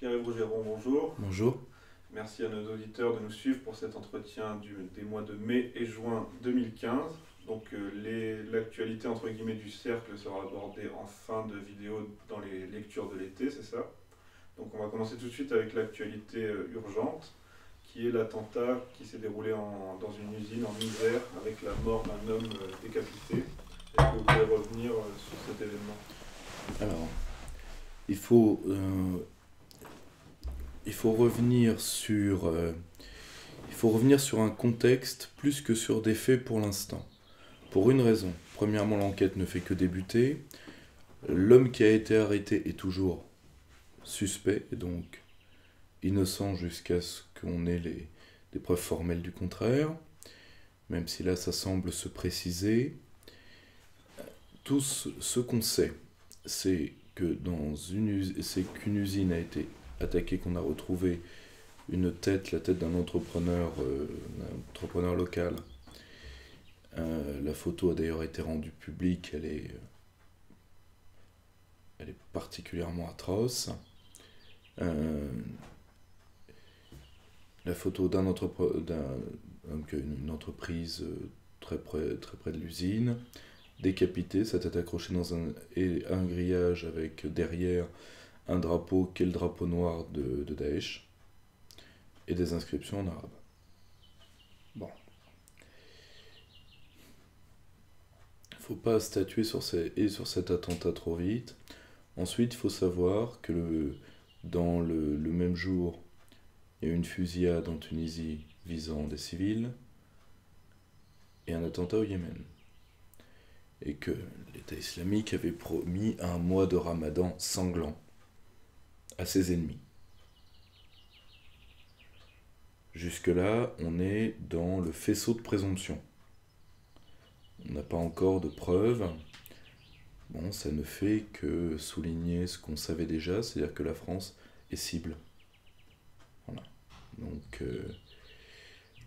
Pierre-Yves Rougeron, bonjour. Bonjour. Merci à nos auditeurs de nous suivre pour cet entretien des mois de mai et juin 2015. Donc l'actualité entre guillemets du cercle sera abordée en fin de vidéo dans les lectures de l'été, c'est ça? Donc on va commencer tout de suite avec l'actualité urgente, qui est l'attentat qui s'est déroulé dans une usine en Isère avec la mort d'un homme décapité. Est-ce que vous pouvez revenir sur cet événement? Alors, il faut revenir sur un contexte plus que sur des faits pour l'instant. Pour une raison. Premièrement, l'enquête ne fait que débuter. L'homme qui a été arrêté est toujours suspect, et donc innocent jusqu'à ce qu'on ait des preuves formelles du contraire, même si là ça semble se préciser. Tout ce qu'on sait, c'est que qu'une usine a été attaquée, qu'on a retrouvé la tête d'un entrepreneur local. La photo a d'ailleurs été rendue publique, elle est particulièrement atroce. La photo d'une entreprise très près de l'usine, décapité, sa tête accrochée dans un grillage avec derrière un drapeau qui est le drapeau noir de Daesh, et des inscriptions en arabe. Bon. Il ne faut pas statuer sur cet attentat trop vite. Ensuite, il faut savoir que dans le même jour, il y a eu une fusillade en Tunisie visant des civils et un attentat au Yémen. Et que l'État islamique avait promis un mois de Ramadan sanglant à ses ennemis. Jusque-là, on est dans le faisceau de présomption. On n'a pas encore de preuves. Bon, ça ne fait que souligner ce qu'on savait déjà, c'est-à-dire que la France est cible. Voilà. Donc,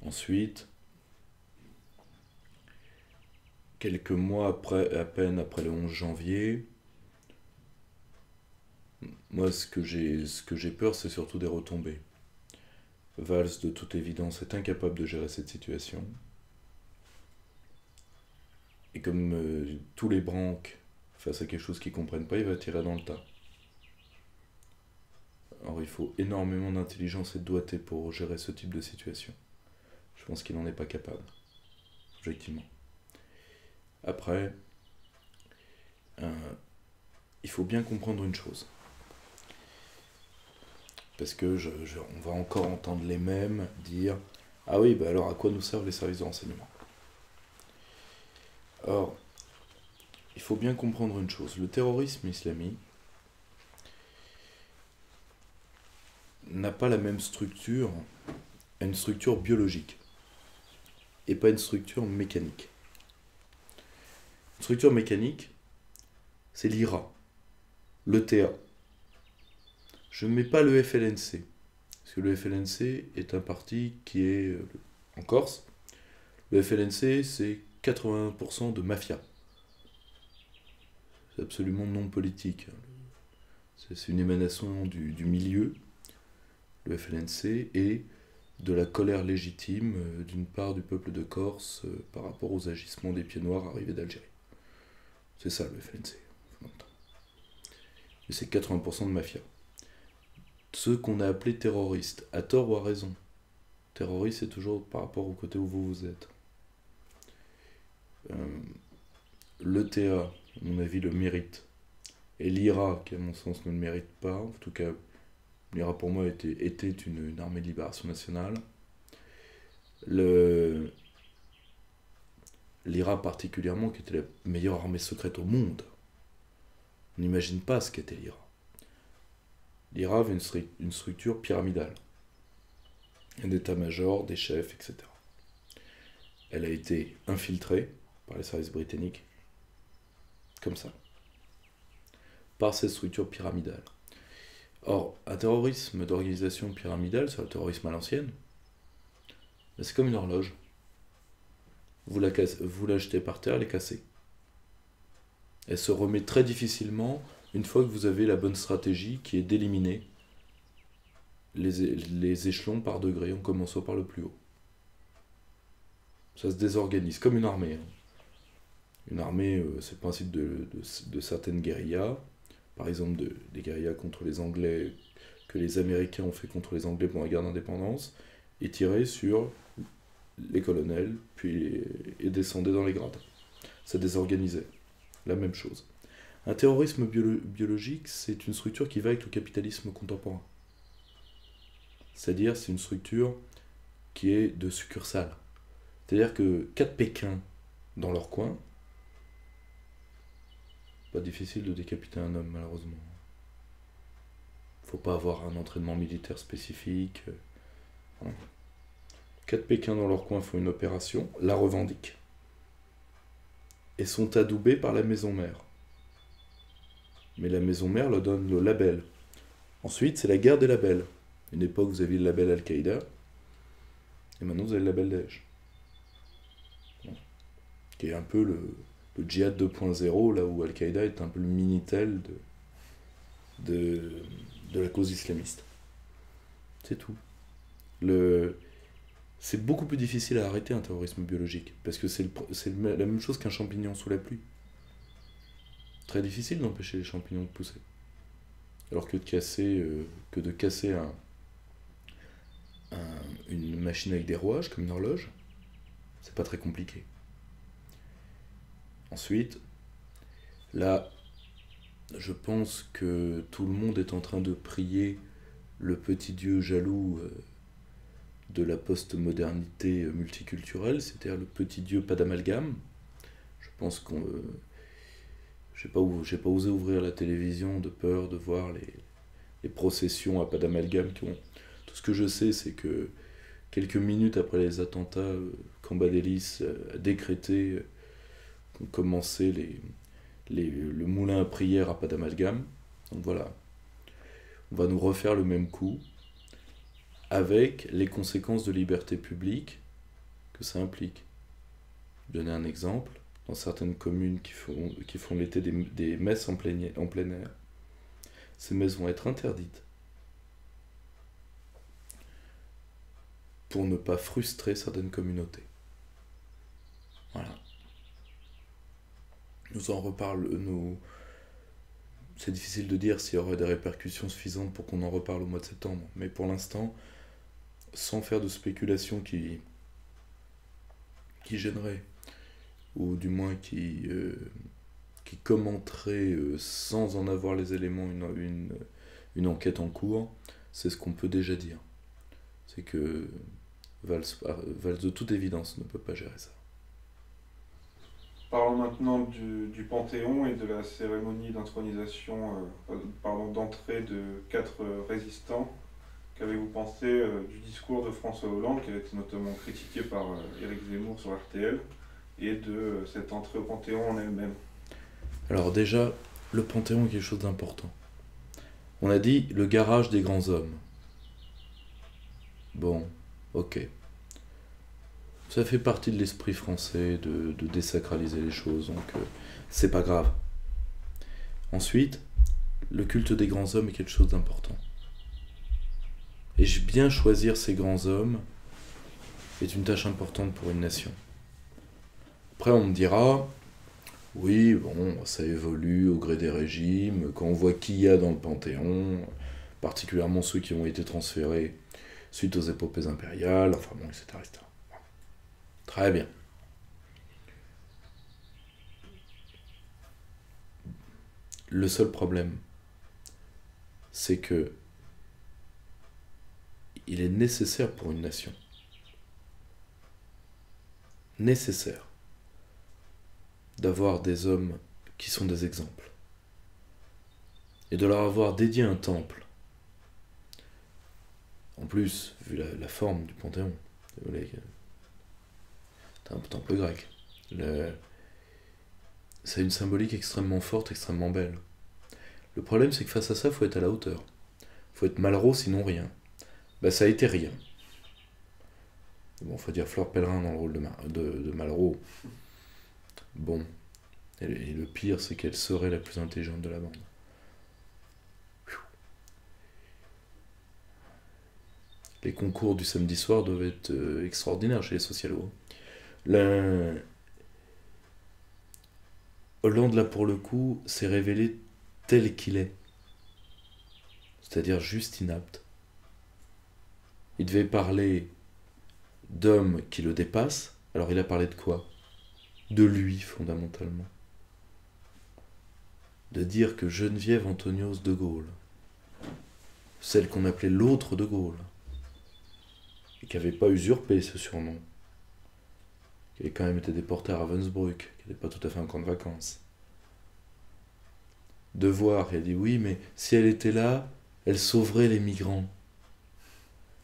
ensuite, quelques mois à peine après le 11 janvier, moi, ce que j'ai peur, c'est surtout des retombées. Valls, de toute évidence, est incapable de gérer cette situation. Et comme tous les branques, face à quelque chose qu'ils ne comprennent pas, il va tirer dans le tas. Alors il faut énormément d'intelligence et de doigté pour gérer ce type de situation. Je pense qu'il n'en est pas capable, objectivement. Après, il faut bien comprendre une chose. Parce que on va encore entendre les mêmes dire « Ah oui, bah alors à quoi nous servent les services de renseignement ?» Or, il faut bien comprendre une chose. Le terrorisme islamique n'a pas la même structure, une structure biologique, et pas une structure mécanique. Une structure mécanique, c'est l'IRA, l'ETA. Je ne mets pas le FLNC, parce que le FLNC est un parti qui est en Corse. Le FLNC, c'est 80% de mafia. C'est absolument non politique. C'est une émanation du milieu, le FLNC, et de la colère légitime d'une part du peuple de Corse par rapport aux agissements des pieds noirs arrivés d'Algérie. C'est ça le FLNC. Et c'est 80% de mafia. Ceux qu'on a appelés terroristes, à tort ou à raison. Terroriste, c'est toujours par rapport au côté où vous êtes. L'ETA, à mon avis, le mérite. Et l'IRA, qui à mon sens ne le mérite pas, en tout cas, l'IRA pour moi était une armée de libération nationale. L'IRA particulièrement, qui était la meilleure armée secrète au monde. On n'imagine pas ce qu'était l'IRA. L'IRA avait une structure pyramidale. Un état-major, des chefs, etc. Elle a été infiltrée par les services britanniques, comme ça, par cette structure pyramidale. Or, un terrorisme d'organisation pyramidale, c'est le terrorisme à l'ancienne, c'est comme une horloge. Vous la jetez par terre, elle est cassée. Elle se remet très difficilement une fois que vous avez la bonne stratégie qui est d'éliminer les échelons par degré en commençant par le plus haut. Ça se désorganise, comme une armée. Une armée, c'est le principe de certaines guérillas, par exemple des guérillas contre les Anglais, que les Américains ont fait contre les Anglais pendant la guerre d'indépendance, et tiraient sur les colonels, puis et descendaient dans les grades. Ça désorganisait. La même chose. Un terrorisme biologique, c'est une structure qui va avec le capitalisme contemporain. C'est-à-dire, c'est une structure qui est de succursale. C'est-à-dire que 4 Pékins dans leur coin, pas difficile de décapiter un homme, malheureusement. Faut pas avoir un entraînement militaire spécifique. 4 Pékins dans leur coin font une opération, la revendiquent, et sont adoubés par la maison mère. Mais la maison mère leur donne le label. Ensuite, c'est la guerre des labels. Une époque, vous aviez le label Al-Qaïda, et maintenant, vous avez le label Daesh. Qui est un peu le djihad 2.0, là où Al-Qaïda est un peu le Minitel de la cause islamiste. C'est tout. C'est beaucoup plus difficile à arrêter un terrorisme biologique, parce que c'est la même chose qu'un champignon sous la pluie. Très difficile d'empêcher les champignons de pousser. Alors que de casser une machine avec des rouages, comme une horloge, c'est pas très compliqué. Ensuite, là, je pense que tout le monde est en train de prier le petit dieu jaloux de la post-modernité multiculturelle, c'est-à-dire le petit dieu pas d'amalgame. Je pense qu'on... j'ai pas osé ouvrir la télévision de peur de voir les processions à pas d'amalgame qui ont... Tout ce que je sais, c'est que quelques minutes après les attentats, Cambadélis a décrété qu'ont commencé le moulin à prière à pas d'amalgame. Donc voilà, on va nous refaire le même coup, avec les conséquences de liberté publique que ça implique. Je vais donner un exemple. Dans certaines communes qui font l'été des messes en plein air, ces messes vont être interdites pour ne pas frustrer certaines communautés. Voilà. Nous en reparle, c'est difficile de dire s'il y aurait des répercussions suffisantes pour qu'on en reparle au mois de septembre, mais pour l'instant, sans faire de spéculation qui gênerait, ou du moins qui commenterait sans en avoir les éléments une enquête en cours, c'est ce qu'on peut déjà dire. C'est que Valls de toute évidence ne peut pas gérer ça. Parlons maintenant du Panthéon et de la cérémonie d'intronisation, d'entrée de 4 résistants. Qu'avez-vous pensé du discours de François Hollande, qui a été notamment critiqué par Éric Zemmour sur RTL, et de cette entrée au Panthéon en elle-même? Alors déjà, le Panthéon est quelque chose d'important. On a dit le garage des grands hommes. Bon, ok. Ça fait partie de l'esprit français de désacraliser les choses, donc c'est pas grave. Ensuite, le culte des grands hommes est quelque chose d'important. Et bien choisir ces grands hommes est une tâche importante pour une nation. Après, on me dira, oui, bon, ça évolue au gré des régimes, quand on voit qui y a dans le Panthéon, particulièrement ceux qui ont été transférés suite aux épopées impériales, enfin bon, etc. etc. Très bien. Le seul problème, c'est que il est nécessaire pour une nation, nécessaire, d'avoir des hommes qui sont des exemples, et de leur avoir dédié un temple En plus, vu la forme du Panthéon, c'est un temple grec. Ça a une symbolique extrêmement forte, extrêmement belle. Le problème, c'est que face à ça, il faut être à la hauteur. Il faut être Malraux, sinon rien. Bah, ça a été rien. Bon, faut dire Fleur Pellerin dans le rôle de Malraux. Bon. Et le pire, c'est qu'elle serait la plus intelligente de la bande. Les concours du samedi soir doivent être extraordinaires chez les socialos. Hollande, là, pour le coup, s'est révélé tel qu'il est. C'est-à-dire juste inapte. Il devait parler d'hommes qui le dépassent. Alors il a parlé de quoi? De lui, fondamentalement. De dire que Geneviève Antonios de Gaulle, celle qu'on appelait l'autre de Gaulle, et qui n'avait pas usurpé ce surnom, qui avait quand même été déporté à Ravensbrück, qui n'était pas tout à fait un camp de vacances. De voir, il a dit oui, mais si elle était là, elle sauverait les migrants.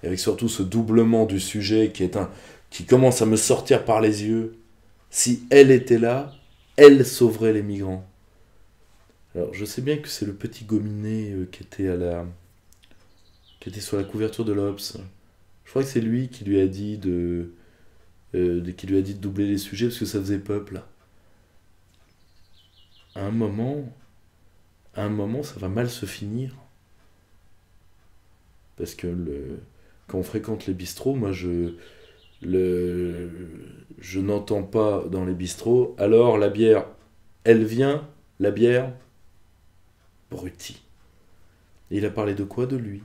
Et avec surtout ce doublement du sujet qui commence à me sortir par les yeux. Si elle était là, elle sauverait les migrants. Alors je sais bien que c'est le petit gominet qui était sur la couverture de l'Obs. Je crois que c'est lui qui lui a dit de doubler les sujets parce que ça faisait peuple. À un moment, ça va mal se finir. Parce que quand on fréquente les bistrots, moi je n'entends pas dans les bistrots. Alors la bière, elle vient, la bière, bruti. Et il a parlé de quoi? De lui.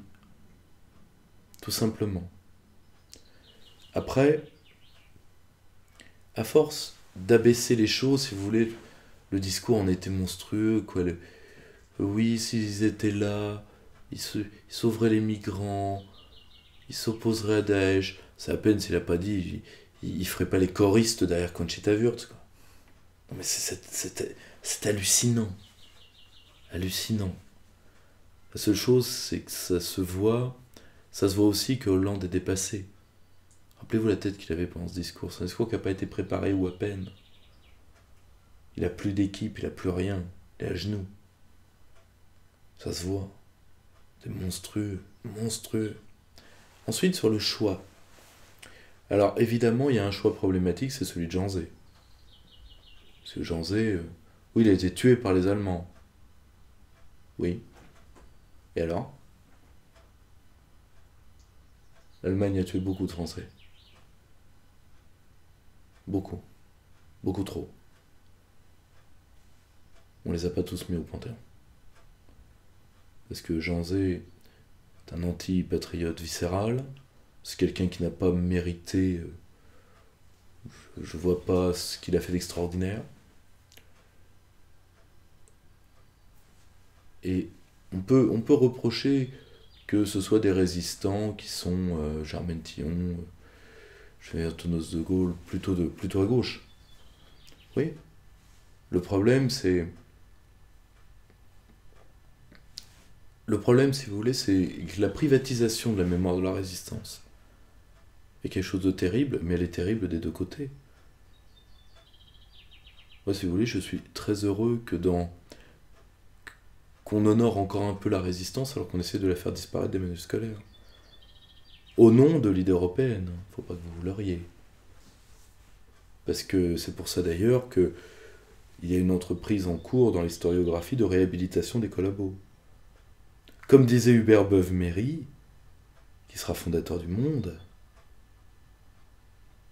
Tout simplement. Après, à force d'abaisser les choses, si vous voulez, le discours en était monstrueux, quoi. Oui, s'ils étaient là, ils sauveraient les migrants, ils s'opposeraient à Daesh. C'est à peine s'il n'a pas dit, il ferait pas les choristes derrière Conchita Wurst, quoi. Non mais c'est hallucinant. Hallucinant. La seule chose, c'est que ça se voit aussi que Hollande est dépassé. Rappelez-vous la tête qu'il avait pendant ce discours. C'est un discours qui n'a pas été préparé ou à peine. Il n'a plus d'équipe, il n'a plus rien. Il est à genoux. Ça se voit. C'est monstrueux, monstrueux. Ensuite, sur le choix. Alors, évidemment, il y a un choix problématique, c'est celui de Jean Zay. Parce que Jean Zay, oui, il a été tué par les Allemands. Oui. Et alors? L'Allemagne a tué beaucoup de Français. Beaucoup. Beaucoup trop. On les a pas tous mis au Panthéon. Parce que Jean Zay est un anti-patriote viscéral. C'est quelqu'un qui n'a pas mérité... Je vois pas ce qu'il a fait d'extraordinaire. Et on peut reprocher que ce soit des résistants qui sont Germaine Tillon, Antonios de Gaulle, plutôt à gauche. Oui. Le problème, si vous voulez, c'est que la privatisation de la mémoire de la résistance est quelque chose de terrible, mais elle est terrible des deux côtés. Moi, si vous voulez, je suis très heureux qu'on honore encore un peu la résistance alors qu'on essaie de la faire disparaître des menus scolaires. Au nom de l'idée européenne, faut pas que vous vous leurriez. Parce que c'est pour ça d'ailleurs qu'il y a une entreprise en cours dans l'historiographie de réhabilitation des collabos. Comme disait Hubert Beuve-Méry, qui sera fondateur du Monde,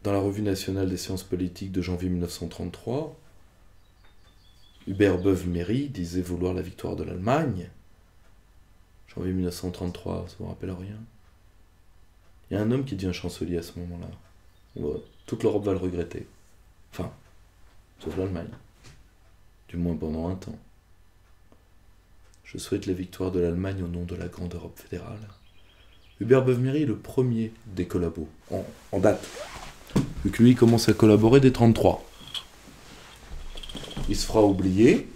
dans la Revue nationale des sciences politiques de janvier 1933, Hubert Beuve-Méry disait vouloir la victoire de l'Allemagne. Janvier 1933, ça vous rappelle rien? Il y a un homme qui devient chancelier à ce moment-là. Toute l'Europe va le regretter. Enfin, sauf l'Allemagne. Du moins pendant un temps. Je souhaite la victoire de l'Allemagne au nom de la grande Europe fédérale. Hubert Beuve-Méry est le premier des collabos, en date. Vu que lui commence à collaborer dès 1933. Il se fera oublier,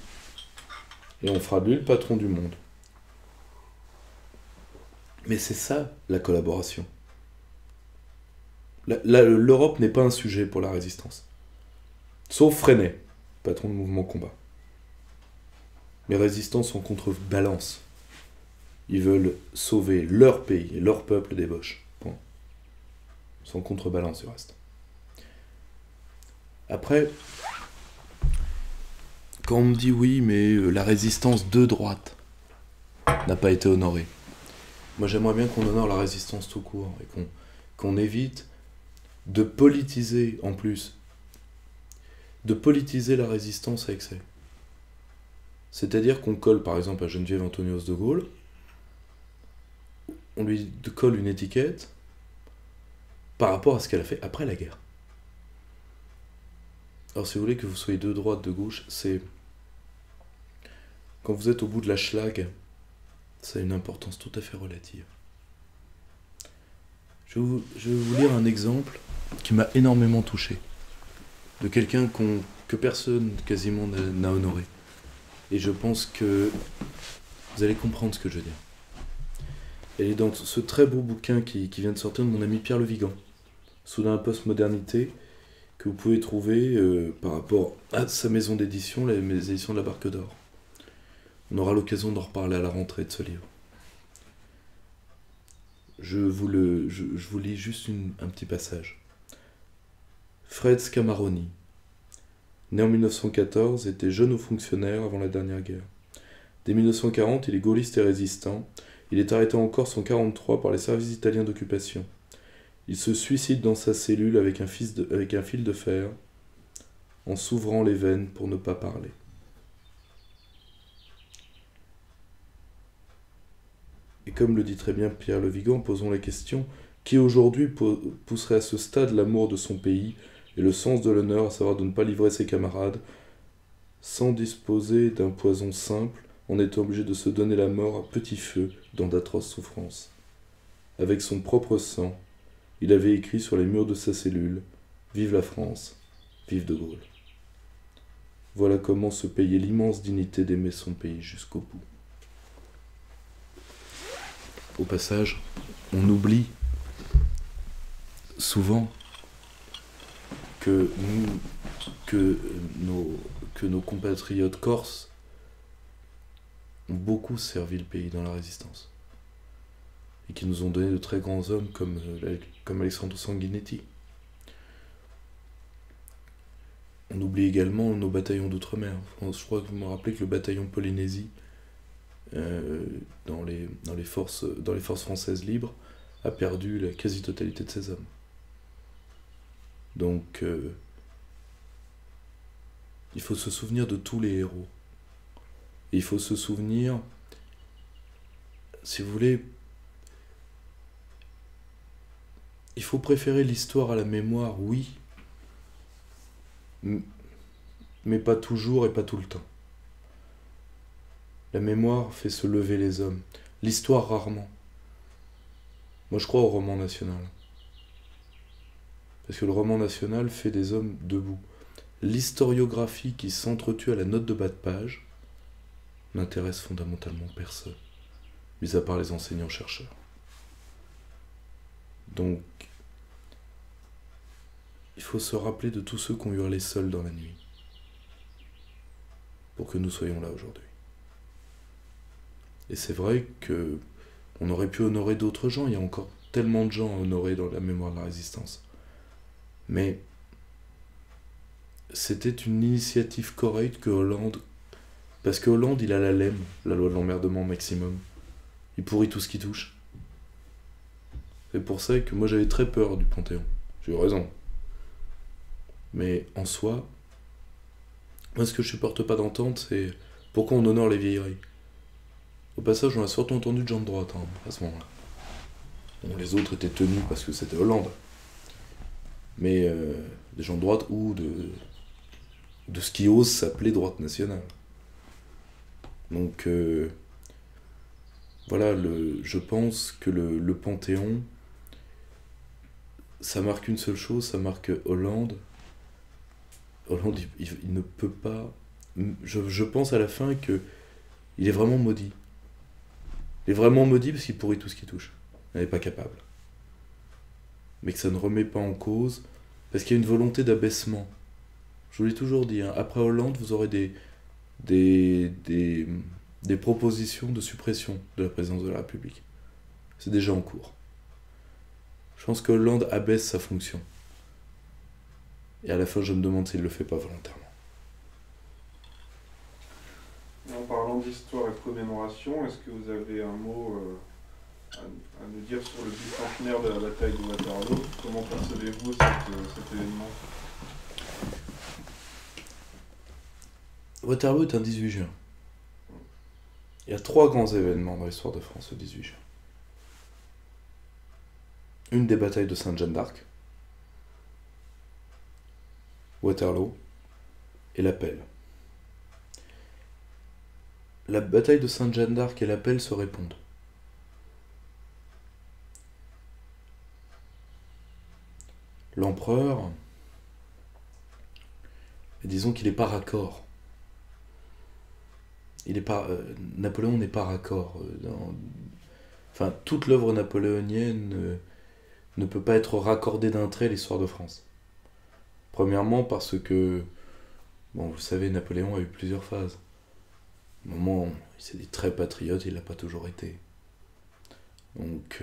et on fera de lui le patron du monde. Mais c'est ça, la collaboration. L'Europe n'est pas un sujet pour la résistance. Sauf Freinet, patron du mouvement combat. Les résistants sont contre-balance. Ils veulent sauver leur pays et leur peuple des Boches. Point. Ils sont contre-balance du reste. Après, quand on me dit oui, mais la résistance de droite n'a pas été honorée. Moi j'aimerais bien qu'on honore la résistance tout court et qu'on évite de politiser en plus. De politiser la résistance à excès. C'est-à-dire qu'on colle par exemple à Geneviève Antonios de Gaulle, on lui colle une étiquette par rapport à ce qu'elle a fait après la guerre. Alors si vous voulez que vous soyez de droite, de gauche, c'est... Quand vous êtes au bout de la schlag, ça a une importance tout à fait relative. Je vais vous lire un exemple qui m'a énormément touché, de quelqu'un que personne quasiment n'a honoré. Et je pense que vous allez comprendre ce que je veux dire. Elle est dans ce très beau bouquin qui vient de sortir de mon ami Pierre Le Vigan, Soudain Postmodernité, que vous pouvez trouver par rapport à sa maison d'édition, les éditions de la Barque d'Or. On aura l'occasion d'en reparler à la rentrée de ce livre. Je vous lis juste un petit passage. Fred Scamaroni, né en 1914, était jeune haut fonctionnaire avant la dernière guerre. Dès 1940, il est gaulliste et résistant. Il est arrêté en Corse en 1943 par les services italiens d'occupation. Il se suicide dans sa cellule avec un fil de fer, en s'ouvrant les veines pour ne pas parler. Et comme le dit très bien Pierre Le Vigan, posons la question, qui aujourd'hui pousserait à ce stade l'amour de son pays et le sens de l'honneur, à savoir de ne pas livrer ses camarades, sans disposer d'un poison simple, en étant obligé de se donner la mort à petit feu dans d'atroces souffrances. Avec son propre sang, il avait écrit sur les murs de sa cellule « Vive la France, vive De Gaulle ». Voilà comment se payer l'immense dignité d'aimer son pays jusqu'au bout. Au passage, on oublie souvent que nos compatriotes corses ont beaucoup servi le pays dans la résistance et qui nous ont donné de très grands hommes comme Alessandro Sanguinetti. On oublie également nos bataillons d'outre-mer. Je crois que vous me rappelez que le bataillon Polynésie dans les forces françaises libres a perdu la quasi-totalité de ses hommes. Donc il faut se souvenir de tous les héros. Et il faut se souvenir, si vous voulez, il faut préférer l'histoire à la mémoire, oui, mais pas toujours et pas tout le temps. La mémoire fait se lever les hommes, l'histoire rarement. Moi je crois au roman national. Parce que le roman national fait des hommes debout. L'historiographie qui s'entretue à la note de bas de page n'intéresse fondamentalement personne, mis à part les enseignants-chercheurs. Donc, il faut se rappeler de tous ceux qui ont hurlé seuls dans la nuit, pour que nous soyons là aujourd'hui. Et c'est vrai que on aurait pu honorer d'autres gens, il y a encore tellement de gens à honorer dans la mémoire de la résistance. Mais c'était une initiative correcte que Hollande... Parce que Hollande, il a la LEM, la loi de l'emmerdement maximum. Il pourrit tout ce qui touche. C'est pour ça que moi j'avais très peur du Panthéon. J'ai eu raison. Mais en soi, moi ce que je supporte pas d'entendre, c'est pourquoi on honore les vieilleries. Au passage, on a surtout entendu de gens de droite à ce moment-là. Bon, les autres étaient tenus parce que c'était Hollande. Mais des gens de droite ou de ce qui ose s'appeler droite nationale. Donc voilà, je pense que le Panthéon, ça marque une seule chose, ça marque Hollande. Hollande, il ne peut pas... Je pense à la fin que il est vraiment maudit. Il est vraiment maudit parce qu'il pourrit tout ce qui touche. Il n'est pas capable. Mais que ça ne remet pas en cause, parce qu'il y a une volonté d'abaissement. Je vous l'ai toujours dit, hein, après Hollande, vous aurez des propositions de suppression de la présidence de la République. C'est déjà en cours. Je pense que Hollande abaisse sa fonction. Et à la fin, je me demande s'il ne le fait pas volontairement. En parlant d'histoire et de commémoration, est-ce que vous avez un mot à nous dire sur le bicentenaire de la bataille de Waterloo? Comment percevez-vous cet événement? Waterloo est un 18 juin. Il y a 3 grands événements dans l'histoire de France le 18 juin. Une des batailles de Sainte-Jeanne d'Arc, Waterloo et l'appel. La bataille de Sainte-Jeanne d'Arc et l'appel se répondent. L'empereur, disons qu'il n'est pas raccord. Napoléon n'est pas raccord. Enfin, toute l'œuvre napoléonienne ne peut pas être raccordée d'un trait à l'histoire de France. Premièrement parce que, bon, vous savez, Napoléon a eu plusieurs phases. Au moment où il s'est dit très patriote, il ne l'a pas toujours été. Donc,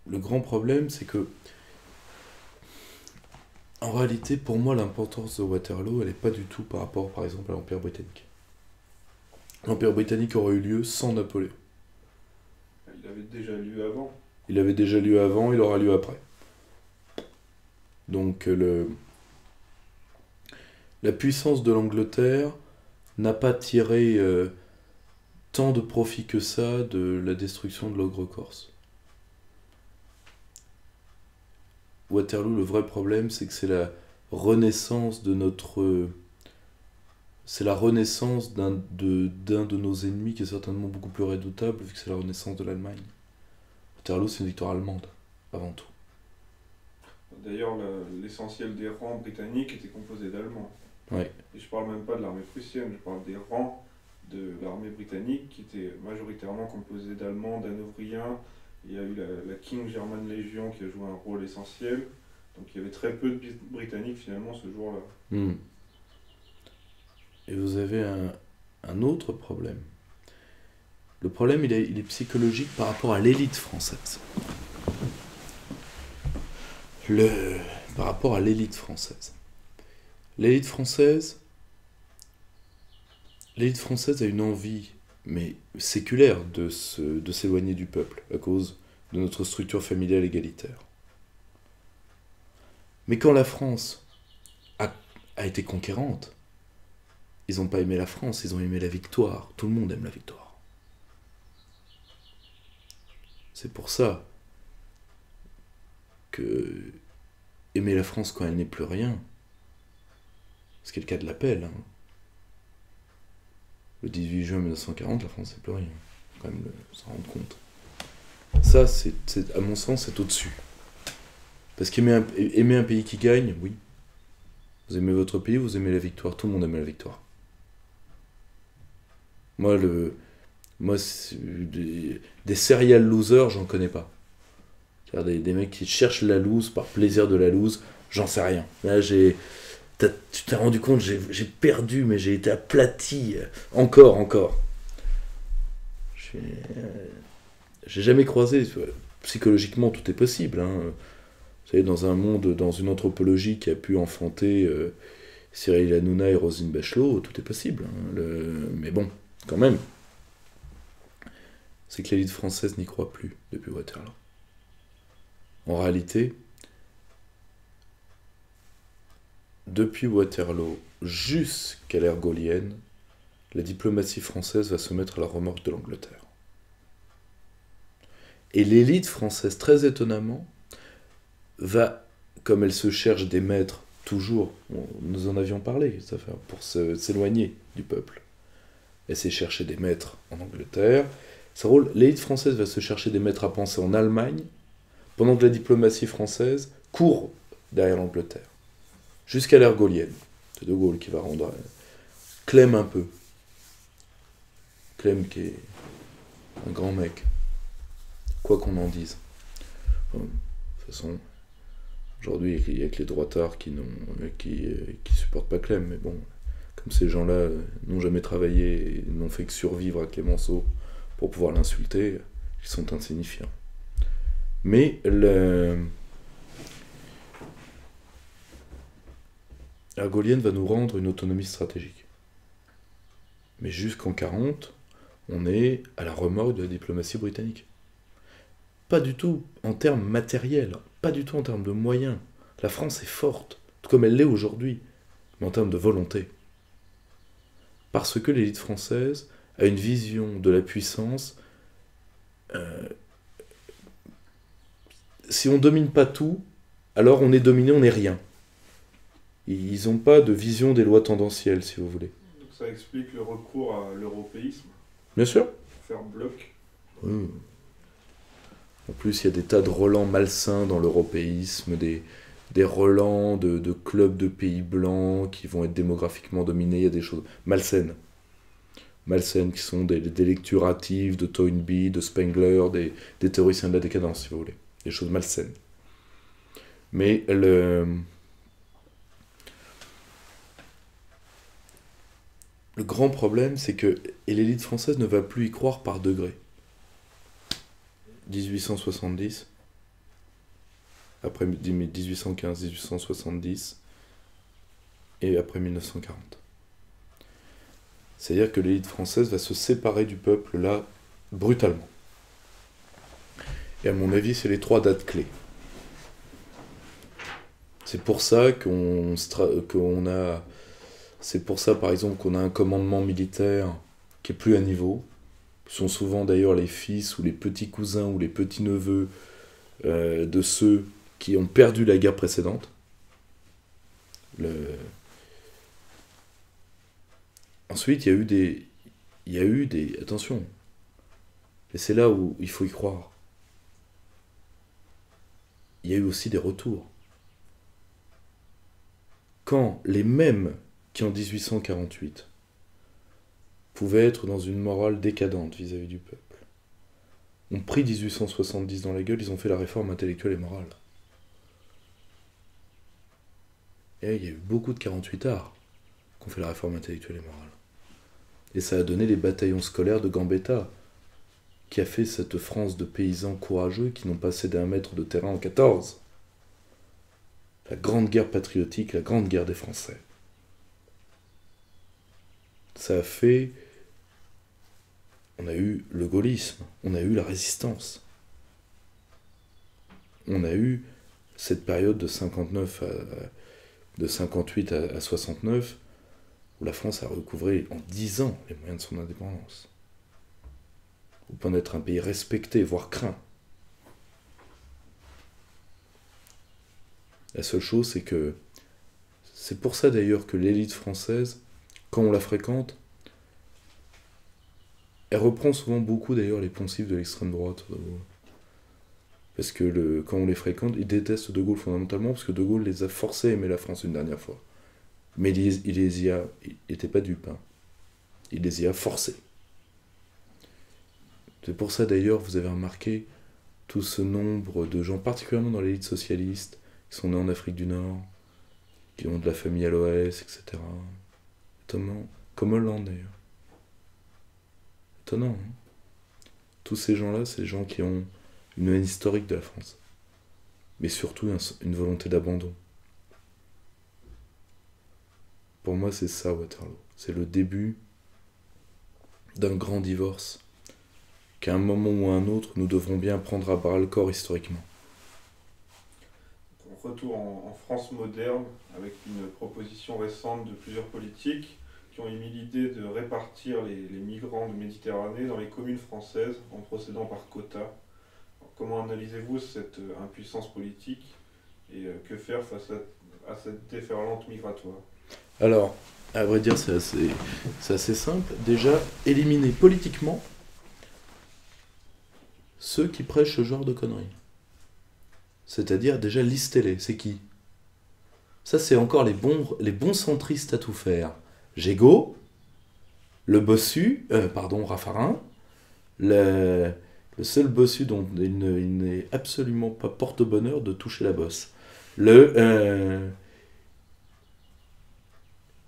le grand problème, c'est que, en réalité, pour moi, l'importance de Waterloo, elle n'est pas du tout par rapport, par exemple, à l'Empire britannique. L'Empire britannique aurait eu lieu sans Napoléon. Il avait déjà lieu avant. Il avait déjà lieu avant, il aura lieu après. Donc, la puissance de l'Angleterre n'a pas tiré tant de profit que ça de la destruction de l'ogre corse. Waterloo, le vrai problème, c'est que c'est la renaissance de notre... c'est la renaissance d'un de nos ennemis qui est certainement beaucoup plus redoutable, vu que c'est la renaissance de l'Allemagne. Waterloo, c'est une victoire allemande, avant tout. D'ailleurs, l'essentiel des rangs britanniques était composé d'Allemands. Ouais. Et je parle même pas de l'armée prussienne, je parle des rangs de l'armée britannique qui étaient majoritairement composés d'Allemands, d'Hanovriens. Il y a eu la King German Legion qui a joué un rôle essentiel. Donc il y avait très peu de Britanniques finalement ce jour-là. Et vous avez un autre problème. Le problème, il est psychologique par rapport à l'élite française. Par rapport à l'élite française. L'élite française a une envie, mais séculaire, de s'éloigner du peuple, à cause de notre structure familiale égalitaire. Mais quand la France a été conquérante, ils n'ont pas aimé la France, ils ont aimé la victoire. Tout le monde aime la victoire. C'est pour ça que aimer la France quand elle n'est plus rien, ce qui est le cas de l'appel. Le 18 juin 1940, la France n'est plus rien. Il faut quand même s'en rendre compte. Ça, à mon sens, c'est au-dessus. Parce qu'aimer un pays qui gagne, oui. Vous aimez votre pays, vous aimez la victoire. Tout le monde aime la victoire. Moi, des serial losers, j'en connais pas. Des mecs qui cherchent la lose par plaisir de la lose, j'en sais rien. Là, tu t'es rendu compte, j'ai perdu, mais j'ai été aplati. Encore. J'ai jamais croisé. Psychologiquement, tout est possible. Vous savez, dans un monde, dans une anthropologie qui a pu enfanter Cyril Hanouna et Roselyne Bachelot, tout est possible. Mais bon, quand même. C'est que l'élite française n'y croit plus depuis Waterloo. En réalité, depuis Waterloo jusqu'à l'ère gaullienne, la diplomatie française va se mettre à la remorque de l'Angleterre. Et l'élite française, très étonnamment, va, comme elle se cherche des maîtres, toujours, nous en avions parlé, pour s'éloigner du peuple, elle s'est chercher des maîtres en Angleterre. L'élite française va se chercher des maîtres à penser en Allemagne, pendant que la diplomatie française court derrière l'Angleterre, jusqu'à l'ère gaulienne. C'est De Gaulle qui va rendre Clem un peu. Clem qui est un grand mec, quoi qu'on en dise. Enfin, de toute façon, aujourd'hui, il n'y a que les droitards qui supportent pas Clem, mais bon, comme ces gens-là n'ont jamais travaillé et n'ont fait que survivre à Clémenceau pour pouvoir l'insulter, ils sont insignifiants. Mais la Gaullienne va nous rendre une autonomie stratégique. Mais jusqu'en 1940, on est à la remorque de la diplomatie britannique. Pas du tout en termes matériels, pas du tout en termes de moyens. La France est forte, tout comme elle l'est aujourd'hui, mais en termes de volonté. Parce que l'élite française a une vision de la puissance. Si on ne domine pas tout, alors on est dominé, on n'est rien. Ils n'ont pas de vision des lois tendancielles, si vous voulez. Donc ça explique le recours à l'européisme. Bien sûr. Faire bloc. Oui. En plus, il y a des tas de relents malsains dans l'européisme, des relents de clubs de pays blancs qui vont être démographiquement dominés. Il y a des choses malsaines. Malsaines qui sont des lectures hâtives de Toynbee, de Spengler, des théoriciens de la décadence, si vous voulez. Des choses malsaines. Mais le grand problème, c'est que l'élite française ne va plus y croire par degrés. 1870, après 1815, 1870, et après 1940. C'est-à-dire que l'élite française va se séparer du peuple, là, brutalement. Et à mon avis, c'est les 3 dates clés. C'est pour ça c'est pour ça, par exemple, qu'on a un commandement militaire qui est plus à niveau. Ce sont souvent d'ailleurs les fils ou les petits cousins ou les petits neveux de ceux qui ont perdu la guerre précédente. Ensuite, il y a eu des... Attention, et c'est là où il faut y croire. Il y a eu aussi des retours. Quand les mêmes qui en 1848 pouvaient être dans une morale décadente vis-à-vis du peuple, ont pris 1870 dans la gueule, ils ont fait la réforme intellectuelle et morale. Et il y a eu beaucoup de 48ards qui ont fait la réforme intellectuelle et morale. Et ça a donné les bataillons scolaires de Gambetta, qui a fait cette France de paysans courageux qui n'ont pas cédé un mètre de terrain en 14. La grande guerre patriotique, la grande guerre des Français. Ça a fait... On a eu le gaullisme, on a eu la résistance. On a eu cette période de 58 à 69, où la France a recouvré en 10 ans les moyens de son indépendance. Au point d'être un pays respecté, voire craint. La seule chose, c'est que... C'est pour ça d'ailleurs que l'élite française, quand on la fréquente, elle reprend souvent beaucoup d'ailleurs les poncifs de l'extrême droite. Parce que quand on les fréquente, ils détestent De Gaulle fondamentalement, parce que De Gaulle les a forcés à aimer la France une dernière fois. Mais il n'était pas dupe. Hein. Il les y a forcés. C'est pour ça d'ailleurs, vous avez remarqué tout ce nombre de gens, particulièrement dans l'élite socialiste, qui sont nés en Afrique du Nord, qui ont de la famille à l'OS, etc. Étonnant. Comme Hollande d'ailleurs. Étonnant. Hein. Tous ces gens-là, c'est des gens qui ont une haine historique de la France. Mais surtout une volonté d'abandon. Pour moi, c'est ça, Waterloo. C'est le début d'un grand divorce qu'à un moment ou à un autre, nous devrons bien prendre à bras le corps historiquement. Retour en France moderne, avec une proposition récente de plusieurs politiques qui ont émis l'idée de répartir les migrants de Méditerranée dans les communes françaises en procédant par quota. Alors, comment analysez-vous cette impuissance politique et que faire face à cette déferlante migratoire? Alors, à vrai dire, c'est assez simple. Déjà, éliminer politiquement ceux qui prêchent ce genre de conneries. C'est-à-dire, déjà, listez-les. C'est qui? Ça, c'est encore les bons centristes à tout faire. Gégaud, Le bossu, pardon, Raffarin, le seul bossu dont il n'est absolument pas porte-bonheur de toucher la bosse.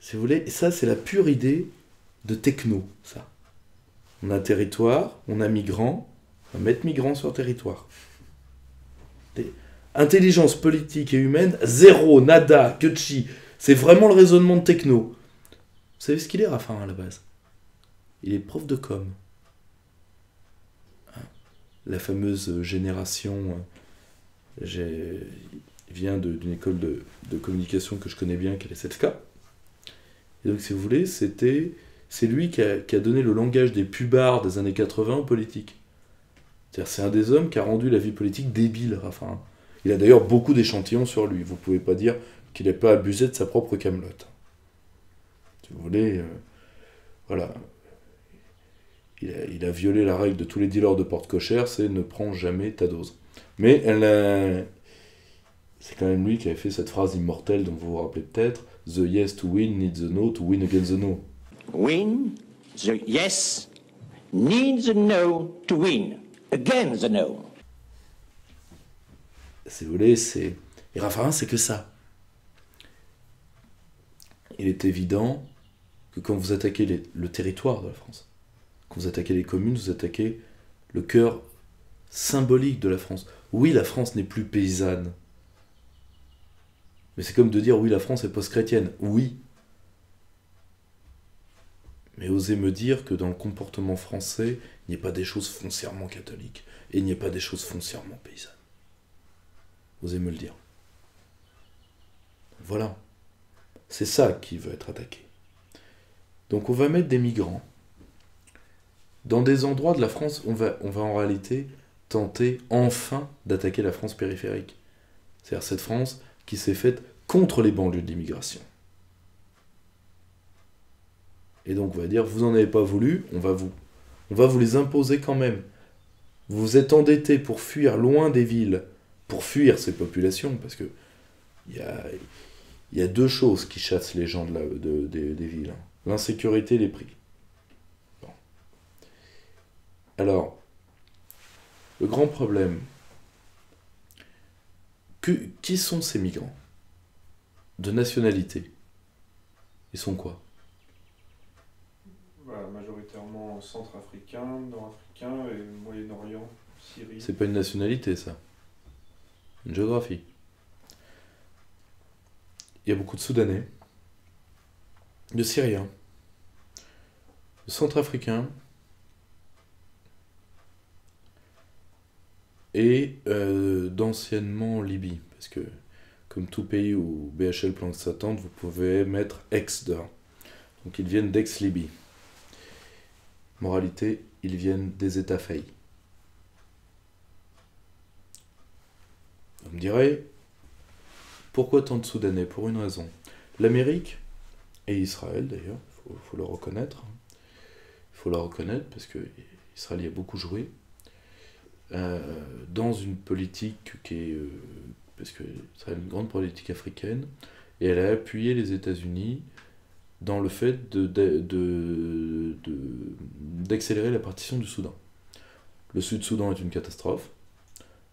Si vous voulez, ça c'est la pure idée de techno, ça. On a territoire, on a migrants, on va mettre migrants sur territoire. Intelligence politique et humaine, zéro, nada, que chi. C'est vraiment le raisonnement de techno. Vous savez ce qu'il est, Raffarin, à la base? Il est prof de com. La fameuse génération vient d'une école de communication que je connais bien, qui est la SETFK. Et donc, si vous voulez, c'est lui qui a donné le langage des pubards des années 80 aux politiques. C'est-à-dire, c'est un des hommes qui a rendu la vie politique débile, Raffarin. Il a d'ailleurs beaucoup d'échantillons sur lui. Vous ne pouvez pas dire qu'il n'ait pas abusé de sa propre camelote. Si vous voulez, voilà. Il a violé la règle de tous les dealers de porte cochère, c'est ne prends jamais ta dose. Mais c'est quand même lui qui avait fait cette phrase immortelle dont vous vous rappelez peut-être: The yes to win needs the no to win against the no. Win, the yes needs the no to win against the no. Si vous voulez, et Raffarin, c'est que ça. Il est évident que quand vous attaquez le territoire de la France, quand vous attaquez les communes, vous attaquez le cœur symbolique de la France. Oui, la France n'est plus paysanne. Mais c'est comme de dire, oui, la France est post-chrétienne. Oui. Mais osez me dire que dans le comportement français, il n'y a pas des choses foncièrement catholiques, et il n'y a pas des choses foncièrement paysannes. Osez me le dire. Voilà. C'est ça qui veut être attaqué. Donc on va mettre des migrants dans des endroits de la France. On va en réalité tenter enfin d'attaquer la France périphérique. C'est-à-dire cette France qui s'est faite contre les banlieues de l'immigration. Et donc on va dire, vous n'en avez pas voulu, on va vous les imposer quand même. Vous vous êtes endettés pour fuir loin des villes, pour fuir ces populations, parce que il y a deux choses qui chassent les gens des villes. L'insécurité et les prix. Bon. Alors, le grand problème, qui sont ces migrants? De nationalité. Ils sont quoi? Majoritairement centrafricains, nord-africains et Moyen-Orient, Syrie. C'est pas une nationalité, ça. Une géographie. Il y a beaucoup de Soudanais, de Syriens, de Centrafricains et d'anciennement Libye. Parce que, comme tout pays où BHL planque sa tente, vous pouvez mettre ex dedans. Donc ils viennent d'ex-Libye. Moralité, ils viennent des États faillis. Vous me direz, pourquoi tant de Soudanais? Pour une raison. L'Amérique, et Israël d'ailleurs, il faut le reconnaître. Il faut le reconnaître parce que Israël y a beaucoup joué. Dans une politique qui est... parce que Israël a une grande politique africaine, et elle a appuyé les États-Unis dans le fait d'accélérer la partition du Soudan. Le Sud-Soudan est une catastrophe.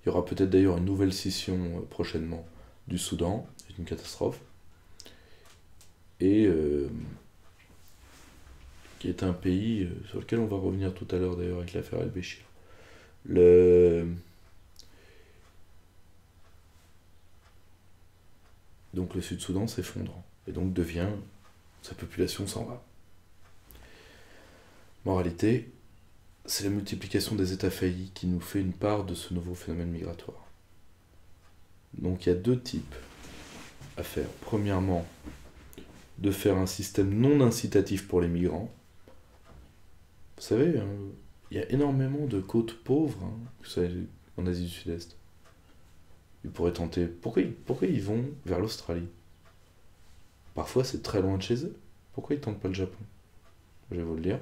Il y aura peut-être d'ailleurs une nouvelle scission prochainement du Soudan. C'est une catastrophe. Et qui est un pays sur lequel on va revenir tout à l'heure d'ailleurs avec l'affaire El-Béchir. Donc le Sud-Soudan s'effondre. Et donc sa population s'en va. Moralité, c'est la multiplication des États faillis qui nous fait une part de ce nouveau phénomène migratoire. Donc il y a deux types à faire. Premièrement, de faire un système non incitatif pour les migrants. Vous savez, il y a énormément de côtes pauvres en Asie du Sud-Est. Ils pourraient tenter... Pourquoi ils vont vers l'Australie? Parfois c'est très loin de chez eux. Pourquoi ils ne tentent pas le Japon? Je vais vous le dire.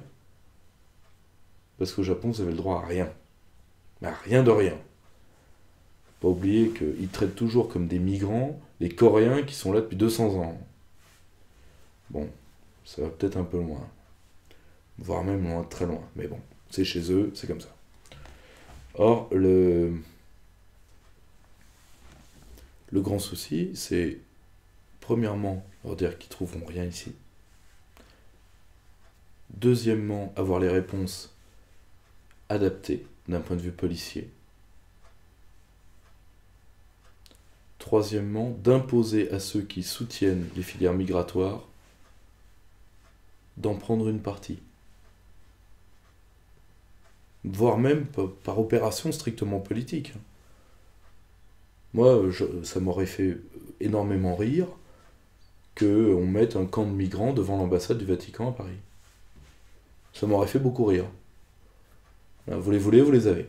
Parce qu'au Japon, vous avez le droit à rien. Mais à rien de rien. Pas oublier qu'ils traitent toujours comme des migrants les Coréens qui sont là depuis 200 ans. Bon, ça va peut-être un peu loin. voire même loin, très loin. Mais bon, c'est chez eux, c'est comme ça. Or, le grand souci, c'est, premièrement, leur dire qu'ils trouveront rien ici. Deuxièmement, avoir les réponses adaptées d'un point de vue policier. Troisièmement, d'imposer à ceux qui soutiennent les filières migratoires d'en prendre une partie. Voire même par opération strictement politique. Moi, ça m'aurait fait énormément rire qu'on mette un camp de migrants devant l'ambassade du Vatican à Paris. Ça m'aurait fait beaucoup rire. Vous les voulez, vous les avez.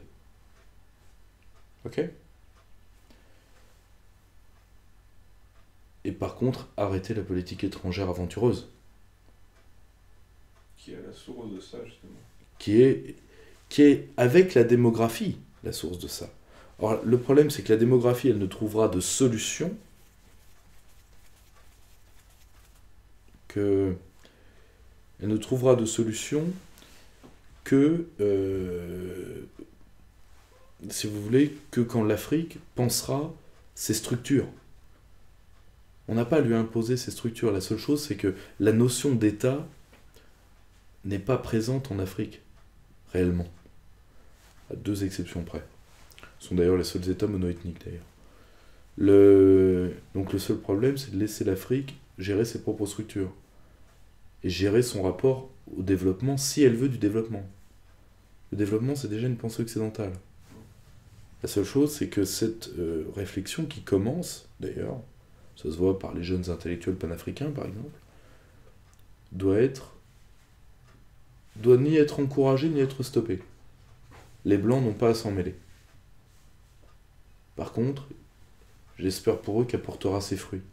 Ok ? Et par contre, arrêtez la politique étrangère aventureuse. Qui est à la source de ça, justement. Qui est avec la démographie, la source de ça. Alors, le problème, c'est que la démographie, elle ne trouvera de solution que... Elle ne trouvera de solution que, si vous voulez, que quand l'Afrique pensera ses structures. On n'a pas à lui imposer ces structures. La seule chose, c'est que la notion d'État n'est pas présente en Afrique, réellement. À 2 exceptions près. Ce sont d'ailleurs les seuls États monoethniques, d'ailleurs. Donc le seul problème, c'est de laisser l'Afrique gérer ses propres structures. Et gérer son rapport au développement, si elle veut du développement. Le développement, c'est déjà une pensée occidentale. La seule chose, c'est que cette réflexion qui commence, d'ailleurs, ça se voit par les jeunes intellectuels panafricains, par exemple, doit ni être encouragée, ni être stoppée. Les Blancs n'ont pas à s'en mêler. Par contre, j'espère pour eux qu'elle portera ses fruits.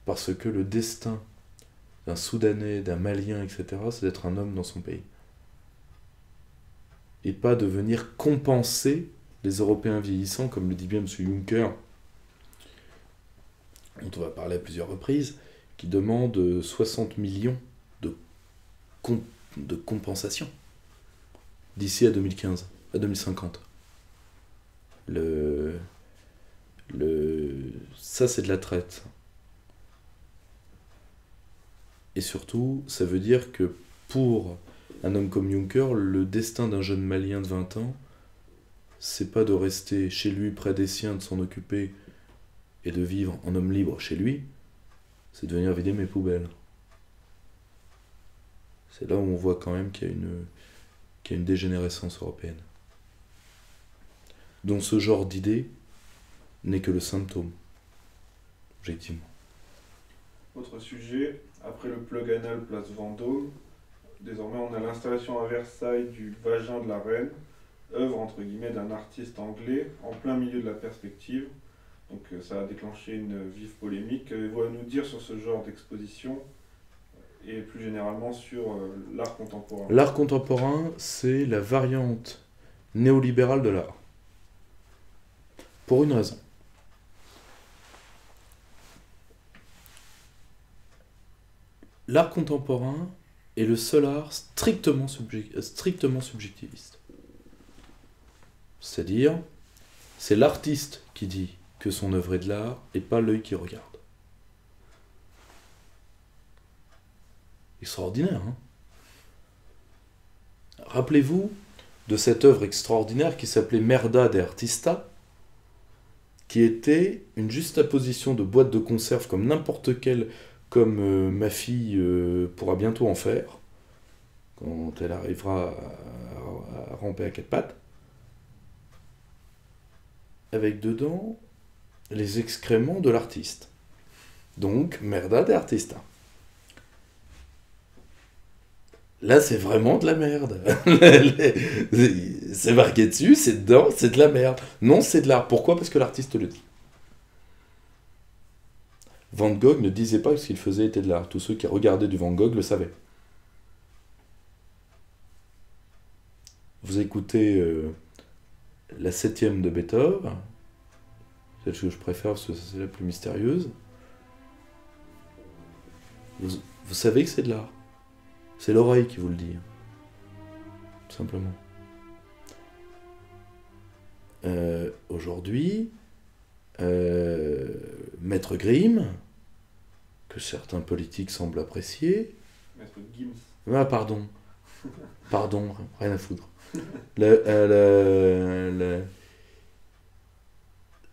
Parce que le destin d'un Soudanais, d'un Malien, etc., c'est d'être un homme dans son pays. Et pas de venir compenser les Européens vieillissants, comme le dit bien M. Juncker, dont on va parler à plusieurs reprises, qui demande 60 millions de compensation d'ici à 2015, à 2050. Ça, c'est de la traite. Et surtout, ça veut dire que pour un homme comme Juncker, le destin d'un jeune Malien de 20 ans, c'est pas de rester chez lui, près des siens, de s'en occuper et de vivre en homme libre chez lui, c'est de venir vider mes poubelles. C'est là où on voit quand même qu'il y a une dégénérescence européenne, dont ce genre d'idée n'est que le symptôme, objectivement. Autre sujet, après le plug anal place Vendôme, désormais on a l'installation à Versailles du Vagin de la Reine, œuvre entre guillemets d'un artiste anglais en plein milieu de la perspective. Donc ça a déclenché une vive polémique. Qu'avez-vous à nous dire sur ce genre d'exposition et plus généralement sur l'art contemporain ? L'art contemporain, c'est la variante néolibérale de l'art. Pour une raison. L'art contemporain est le seul art strictement subjectiviste. C'est-à-dire, c'est l'artiste qui dit que son œuvre est de l'art et pas l'œil qui regarde. Extraordinaire, hein ? Rappelez-vous de cette œuvre extraordinaire qui s'appelait Merda de Artista, qui était une juxtaposition de boîtes de conserve comme n'importe quelle, comme ma fille pourra bientôt en faire, quand elle arrivera à ramper à 4 pattes, avec dedans les excréments de l'artiste. Donc, Merda de Artista. Là, c'est vraiment de la merde. C'est marqué dessus, c'est dedans, c'est de la merde. Non, c'est de l'art. Pourquoi ? Parce que l'artiste le dit. Van Gogh ne disait pas que ce qu'il faisait était de l'art. Tous ceux qui regardaient du Van Gogh le savaient. Vous écoutez la 7e de Beethoven, celle que je préfère parce que c'est la plus mystérieuse. Vous savez que c'est de l'art. C'est l'oreille qui vous le dit. Tout simplement. Aujourd'hui, Maître Grimm, que certains politiques semblent apprécier... Maître Gims. Ah, pardon. Pardon, rien à foutre.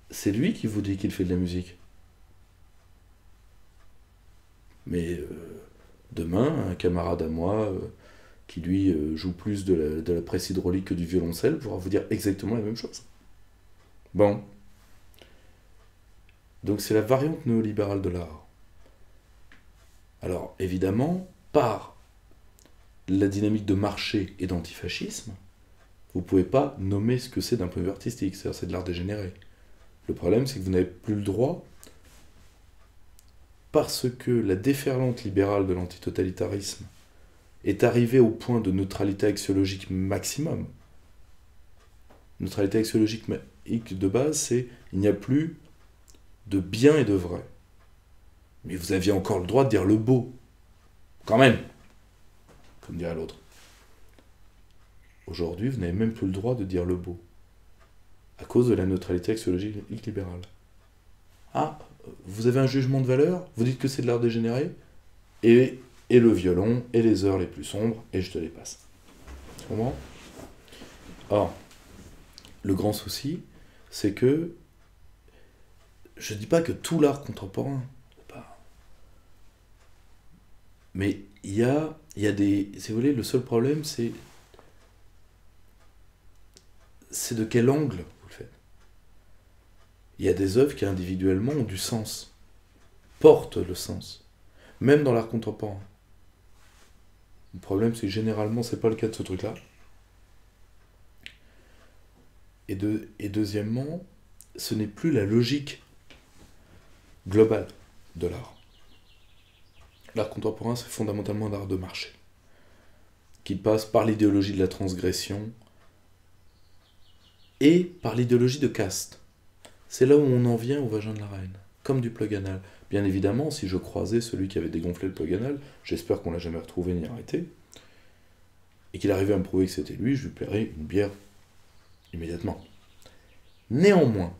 C'est lui qui vous dit qu'il fait de la musique. Mais demain, un camarade à moi qui lui joue plus de la presse hydraulique que du violoncelle pourra vous dire exactement la même chose. Bon. Donc c'est la variante néolibérale de l'art. Alors évidemment, par la dynamique de marché et d'antifascisme, vous ne pouvez pas nommer ce que c'est d'un point de vue artistique, c'est-à-dire c'est de l'art dégénéré. Le problème, c'est que vous n'avez plus le droit, parce que la déferlante libérale de l'antitotalitarisme est arrivée au point de neutralité axiologique maximum. Neutralité axiologique de base, c'est il n'y a plus de bien et de vrai. Mais vous aviez encore le droit de dire le beau. Quand même, comme dirait l'autre. Aujourd'hui, vous n'avez même plus le droit de dire le beau. À cause de la neutralité axiologique libérale. Ah, vous avez un jugement de valeur, vous dites que c'est de l'art dégénéré, et le violon, et les heures les plus sombres, et je te les passe. Tu comprends ? Or, le grand souci, c'est que je ne dis pas que tout l'art contemporain, mais il y a des... Si vous voulez, le seul problème, c'est de quel angle vous le faites. Il y a des œuvres qui individuellement ont du sens, portent le sens, même dans l'art contemporain. Le problème, c'est que généralement, c'est pas le cas de ce truc-là. Et deuxièmement, ce n'est plus la logique globale de l'art. L'art contemporain, c'est fondamentalement un art de marché, qui passe par l'idéologie de la transgression et par l'idéologie de caste. C'est là où on en vient au vagin de la reine, comme du plug anal. Bien évidemment, si je croisais celui qui avait dégonflé le plug anal, j'espère qu'on l'a jamais retrouvé ni arrêté, et qu'il arrivait à me prouver que c'était lui, je lui paierais une bière immédiatement. Néanmoins,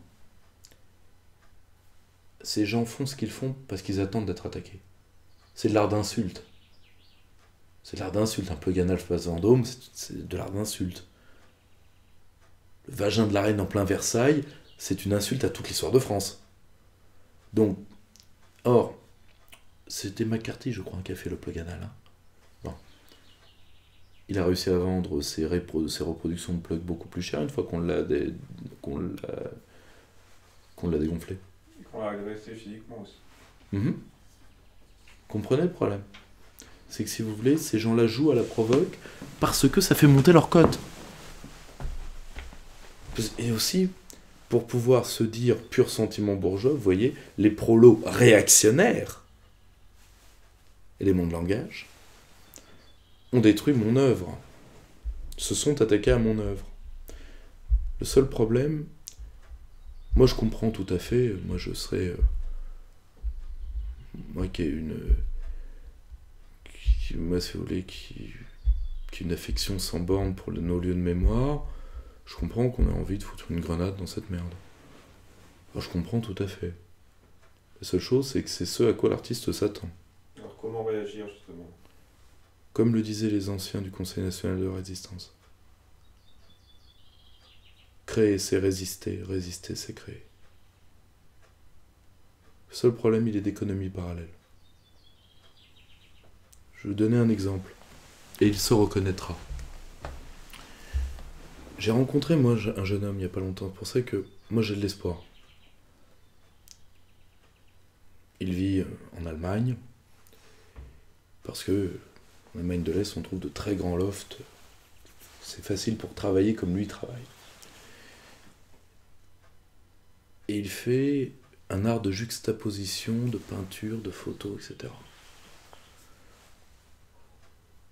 ces gens font ce qu'ils font parce qu'ils attendent d'être attaqués. C'est de l'art d'insulte. C'est de l'art d'insulte. Un plug anal face Vendôme, c'est de l'art d'insulte. Le vagin de la reine en plein Versailles, c'est une insulte à toute l'histoire de France. Donc, or, c'était McCarthy, je crois, qui a fait le plug anal. Hein. Bon. Il a réussi à vendre ses reproductions de plug beaucoup plus chères une fois qu'on l'a dégonflé. Et qu'on l'a agressé physiquement aussi. Mm-hmm. Comprenez le problème? C'est que si vous voulez, ces gens-là jouent à la provoque parce que ça fait monter leur cote. Et aussi, pour pouvoir se dire pur sentiment bourgeois, vous voyez, les prolos réactionnaires, éléments de langage, ont détruit mon œuvre, se sont attaqués à mon œuvre. Le seul problème, moi je comprends tout à fait, moi je serais... moi qui ai moi si vous voulez, qui une affection sans borne pour nos lieux de mémoire, je comprends qu'on ait envie de foutre une grenade dans cette merde. Alors, je comprends tout à fait. La seule chose, c'est que c'est ce à quoi l'artiste s'attend. Alors comment réagir justement? Comme le disaient les anciens du Conseil national de résistance. Créer, c'est résister. Résister, c'est créer. Le seul problème, il est d'économie parallèle. Je vais vous donner un exemple. Et il se reconnaîtra. J'ai rencontré, moi, un jeune homme il n'y a pas longtemps. C'est pour ça que moi, j'ai de l'espoir. Il vit en Allemagne. Parce que en Allemagne de l'Est, on trouve de très grands lofts. C'est facile pour travailler comme lui travaille. Et il fait un art de juxtaposition, de peinture, de photo, etc.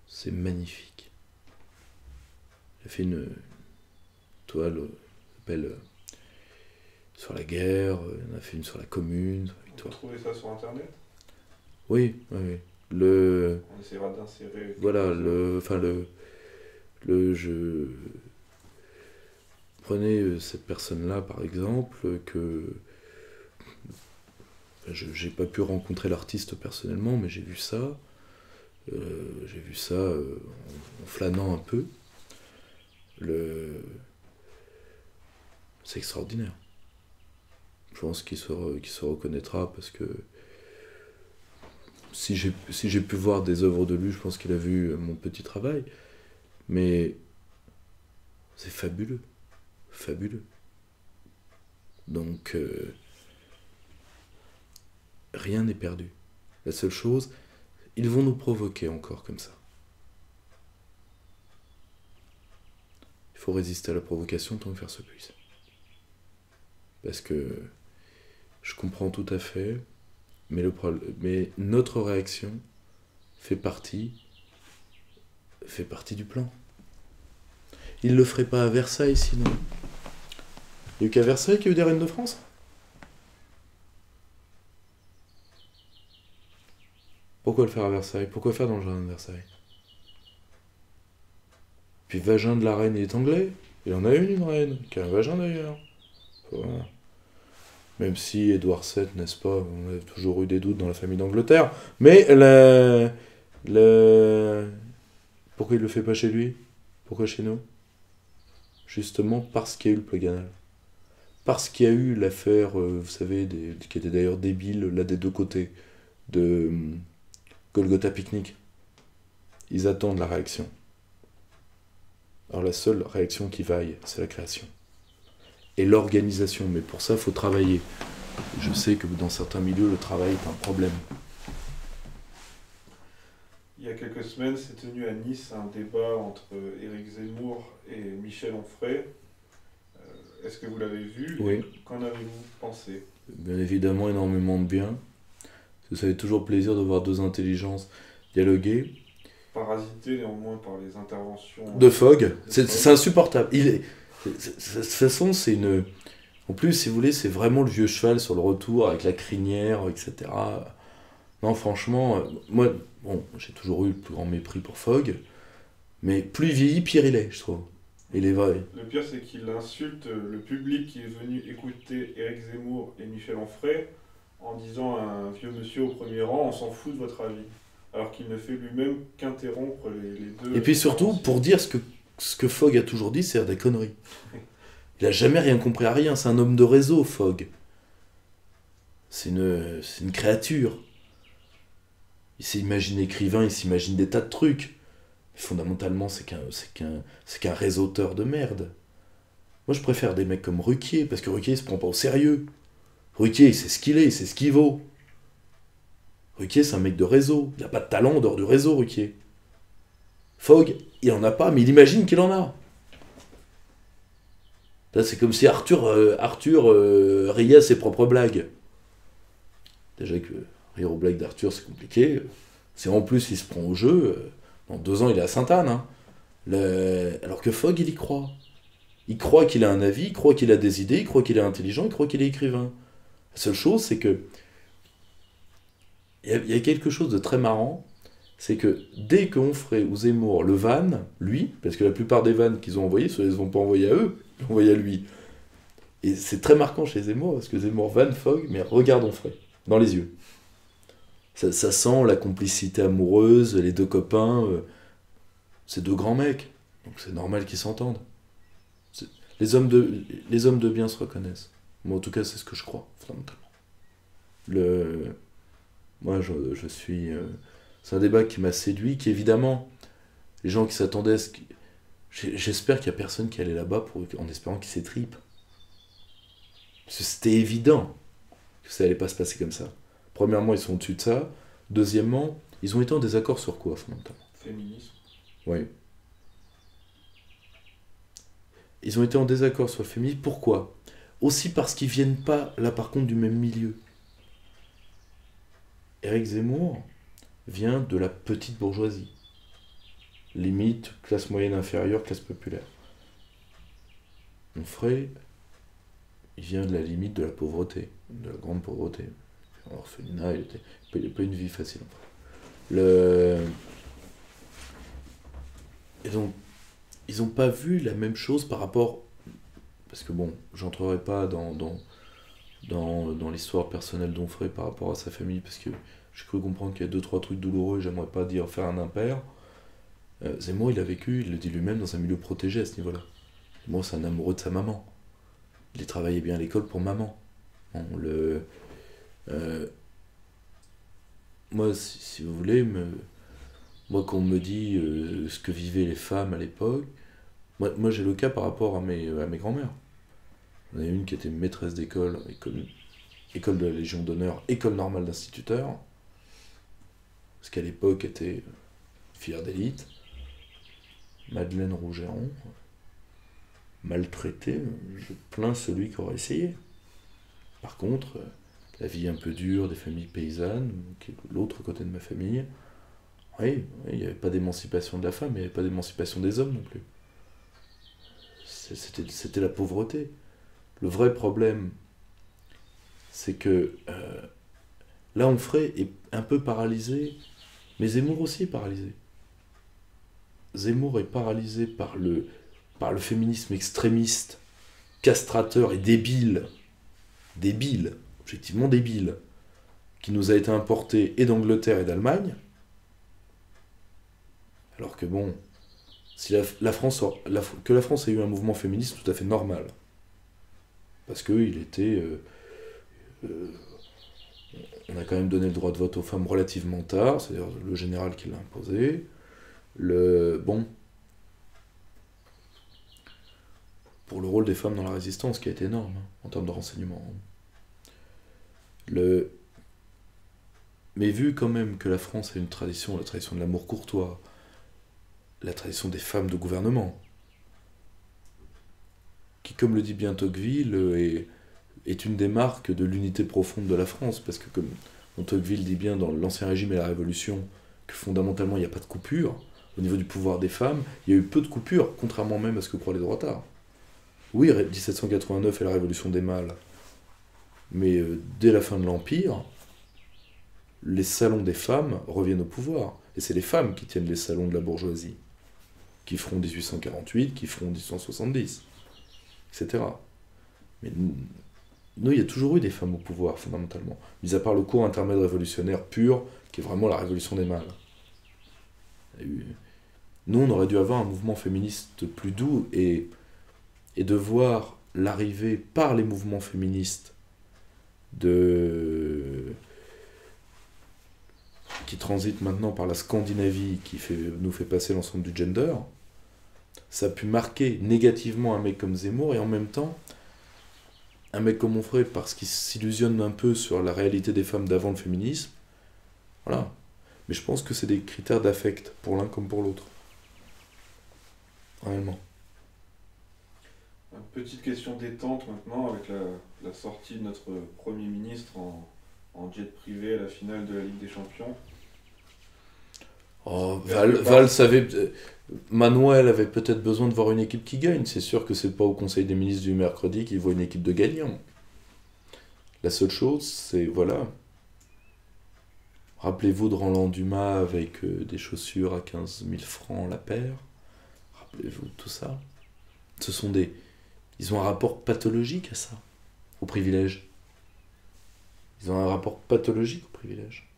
C'est magnifique. Il a fait une toile, s'appelle sur la guerre, il en a fait une sur la commune. Vous trouvez ça sur internet? Oui, oui, oui. On essaiera d'insérer... Voilà, je prenez cette personne-là, par exemple, que... J'ai pas pu rencontrer l'artiste personnellement, mais j'ai vu ça. En flânant un peu. C'est extraordinaire. Je pense qu'il se reconnaîtra parce que si j'ai pu voir des œuvres de lui, je pense qu'il a vu mon petit travail. Mais c'est fabuleux. Fabuleux. Donc, rien n'est perdu. La seule chose, ils vont nous provoquer encore comme ça. Il faut résister à la provocation tant que faire se puisse. Parce que je comprends tout à fait, mais notre réaction fait partie du plan. Ils ne le feraient pas à Versailles sinon. Il n'y a eu qu'à Versailles qu'il y a eu des reines de France. Pourquoi le faire à Versailles? Pourquoi faire dans le jardin de Versailles? Puis vagin de la reine, il est anglais. Il en a une reine, qui a un vagin d'ailleurs. Voilà. Même si Édouard VII, n'est-ce pas, on a toujours eu des doutes dans la famille d'Angleterre. Mais pourquoi il le fait pas chez lui? Pourquoi chez nous? Justement parce qu'il y a eu le Pleuganal. Parce qu'il y a eu l'affaire, vous savez, qui était d'ailleurs débile, là des deux côtés, de Golgotha Picnic. Ils attendent la réaction. Alors la seule réaction qui vaille, c'est la création. Et l'organisation, mais pour ça, il faut travailler. Je sais que dans certains milieux, le travail est un problème. Il y a quelques semaines, s'est tenu à Nice un débat entre Éric Zemmour et Michel Onfray. Est-ce que vous l'avez vu? Oui. Qu'en avez-vous pensé? Bien évidemment, énormément de bien. Ça fait toujours plaisir de voir deux intelligences dialoguer. Parasité néanmoins par les interventions... De Fogg. C'est insupportable. De toute façon, c'est une... En plus, si vous voulez, c'est vraiment le vieux cheval sur le retour, avec la crinière, etc. Non, franchement, moi, bon, j'ai toujours eu le plus grand mépris pour Fogg, mais plus il vieillit, pire il est, je trouve. Il est vrai. Le pire, c'est qu'il insulte le public qui est venu écouter Éric Zemmour et Michel Onfray en disant à un vieux monsieur au premier rang, on s'en fout de votre avis. Alors qu'il ne fait lui-même qu'interrompre les deux... Et puis surtout, pour dire ce que Fogg a toujours dit, c'est des conneries. Il a jamais rien compris à rien, c'est un homme de réseau, Fogg. C'est une créature. Il s'imagine écrivain, il s'imagine des tas de trucs. Mais fondamentalement, c'est qu'un réseauteur de merde. Moi, je préfère des mecs comme Ruquier, parce que Ruquier, il se prend pas au sérieux. Ruquier, il sait ce qu'il est, il sait ce qu'il vaut. Ruquier, c'est un mec de réseau. Il n'a pas de talent en dehors du réseau, Ruquier. Fogg, il en a pas, mais il imagine qu'il en a. Là, c'est comme si Arthur riait à ses propres blagues. Déjà que rire aux blagues d'Arthur, c'est compliqué. Si en plus il se prend au jeu, dans 2 ans, il est à Sainte-Anne. Hein. Alors que Fogg, il y croit. Il croit qu'il a un avis, il croit qu'il a des idées, il croit qu'il est intelligent, il croit qu'il est écrivain. La seule chose, c'est que il y a quelque chose de très marrant, c'est que dès qu'Onfray ou Zemmour le vanne, lui, parce que la plupart des vannes qu'ils ont envoyées, ils ne les ont pas envoyées à eux, ils l'ont envoyé à lui. Et c'est très marquant chez Zemmour, parce que Zemmour vanne Fogg, mais regarde Onfray, dans les yeux. Ça sent la complicité amoureuse, les deux copains, c'est deux grands mecs, donc c'est normal qu'ils s'entendent. Les hommes de bien se reconnaissent. Moi, en tout cas, c'est ce que je crois, fondamentalement. Moi, je suis... c'est un débat qui m'a séduit, qui évidemment, les gens qui s'attendaient à ce... J'espère qu'il n'y a personne qui allait là-bas en espérant qu'il s'étripe. Parce que c'était évident que ça n'allait pas se passer comme ça. Premièrement, ils sont au-dessus de ça. Deuxièmement, ils ont été en désaccord sur quoi, fondamentalement? Féminisme. Oui. Ils ont été en désaccord sur le féminisme. Pourquoi? Aussi parce qu'ils viennent pas, là par contre, du même milieu. Éric Zemmour vient de la petite bourgeoisie. Limite, classe moyenne inférieure, classe populaire. Onfray, il vient de la limite de la pauvreté, de la grande pauvreté. Orphelinat, il n'a pas une vie facile. Le... Et donc, ils n'ont pas vu la même chose par rapport... Parce que bon, j'entrerai pas dans l'histoire personnelle d'Onfray par rapport à sa famille, parce que j'ai cru comprendre qu'il y a 2-3 trucs douloureux, et j'aimerais pas dire faire un impair. Zemmour, il a vécu, il le dit lui-même, dans un milieu protégé à ce niveau-là. Zemmour, c'est un amoureux de sa maman. Il travaillait bien à l'école pour maman. Bon, moi, si vous voulez, moi, quand on me dit ce que vivaient les femmes à l'époque, moi j'ai le cas par rapport à mes grands-mères. On a une qui était maîtresse d'école, école de la Légion d'honneur, école normale d'instituteur, parce qu'à l'époque était filière d'élite. Madeleine Rougeron, maltraitée, je plains celui qui aurait essayé. Par contre, la vie un peu dure des familles paysannes, qui est l'autre côté de ma famille, oui, il n'y avait pas d'émancipation de la femme, il n'y avait pas d'émancipation des hommes non plus. C'était la pauvreté. Le vrai problème, c'est que là, Onfray est un peu paralysé, mais Zemmour aussi est paralysé. Zemmour est paralysé par le féminisme extrémiste, castrateur et débile, objectivement débile, qui nous a été importé et d'Angleterre et d'Allemagne, alors que bon, si que la France ait eu un mouvement féministe tout à fait normal, parce qu'il était... on a quand même donné le droit de vote aux femmes relativement tard, c'est-à-dire le général qui l'a imposé. Pour le rôle des femmes dans la résistance, qui a été énorme, en termes de renseignement. Mais vu quand même que la France a une tradition, la tradition de l'amour courtois, la tradition des femmes de gouvernement, qui, comme le dit bien Tocqueville, est une des marques de l'unité profonde de la France, parce que comme Tocqueville dit bien dans l'Ancien Régime et la Révolution, que fondamentalement il n'y a pas de coupure, au niveau du pouvoir des femmes, il y a eu peu de coupures, contrairement même à ce que croient les droitards. Oui, 1789 est la Révolution des mâles, mais dès la fin de l'Empire, les salons des femmes reviennent au pouvoir, et c'est les femmes qui tiennent les salons de la bourgeoisie, qui feront 1848, qui feront 1870, etc. Mais nous, il y a toujours eu des femmes au pouvoir, fondamentalement, mis à part le cours intermède révolutionnaire pur, qui est vraiment la révolution des mâles. Nous, on aurait dû avoir un mouvement féministe plus doux, et de voir l'arrivée par les mouvements féministes qui transitent maintenant par la Scandinavie, qui nous fait passer l'ensemble du gender, ça a pu marquer négativement un mec comme Zemmour, et en même temps, un mec comme Onfray, parce qu'il s'illusionne un peu sur la réalité des femmes d'avant le féminisme. Voilà. Mais je pense que c'est des critères d'affect, pour l'un comme pour l'autre. Réellement. Une petite question détente maintenant, avec la sortie de notre Premier ministre en jet privé à la finale de la Ligue des Champions. Oh, Val savait... Manuel avait peut-être besoin de voir une équipe qui gagne. C'est sûr que c'est pas au Conseil des ministres du mercredi qu'il voit une équipe de gagnants. La seule chose, c'est... Voilà. Rappelez-vous de Roland Dumas avec des chaussures à 15 000 francs la paire. Rappelez-vous de tout ça. Ils ont un rapport pathologique à ça, au privilège. Ils ont un rapport pathologique au privilège.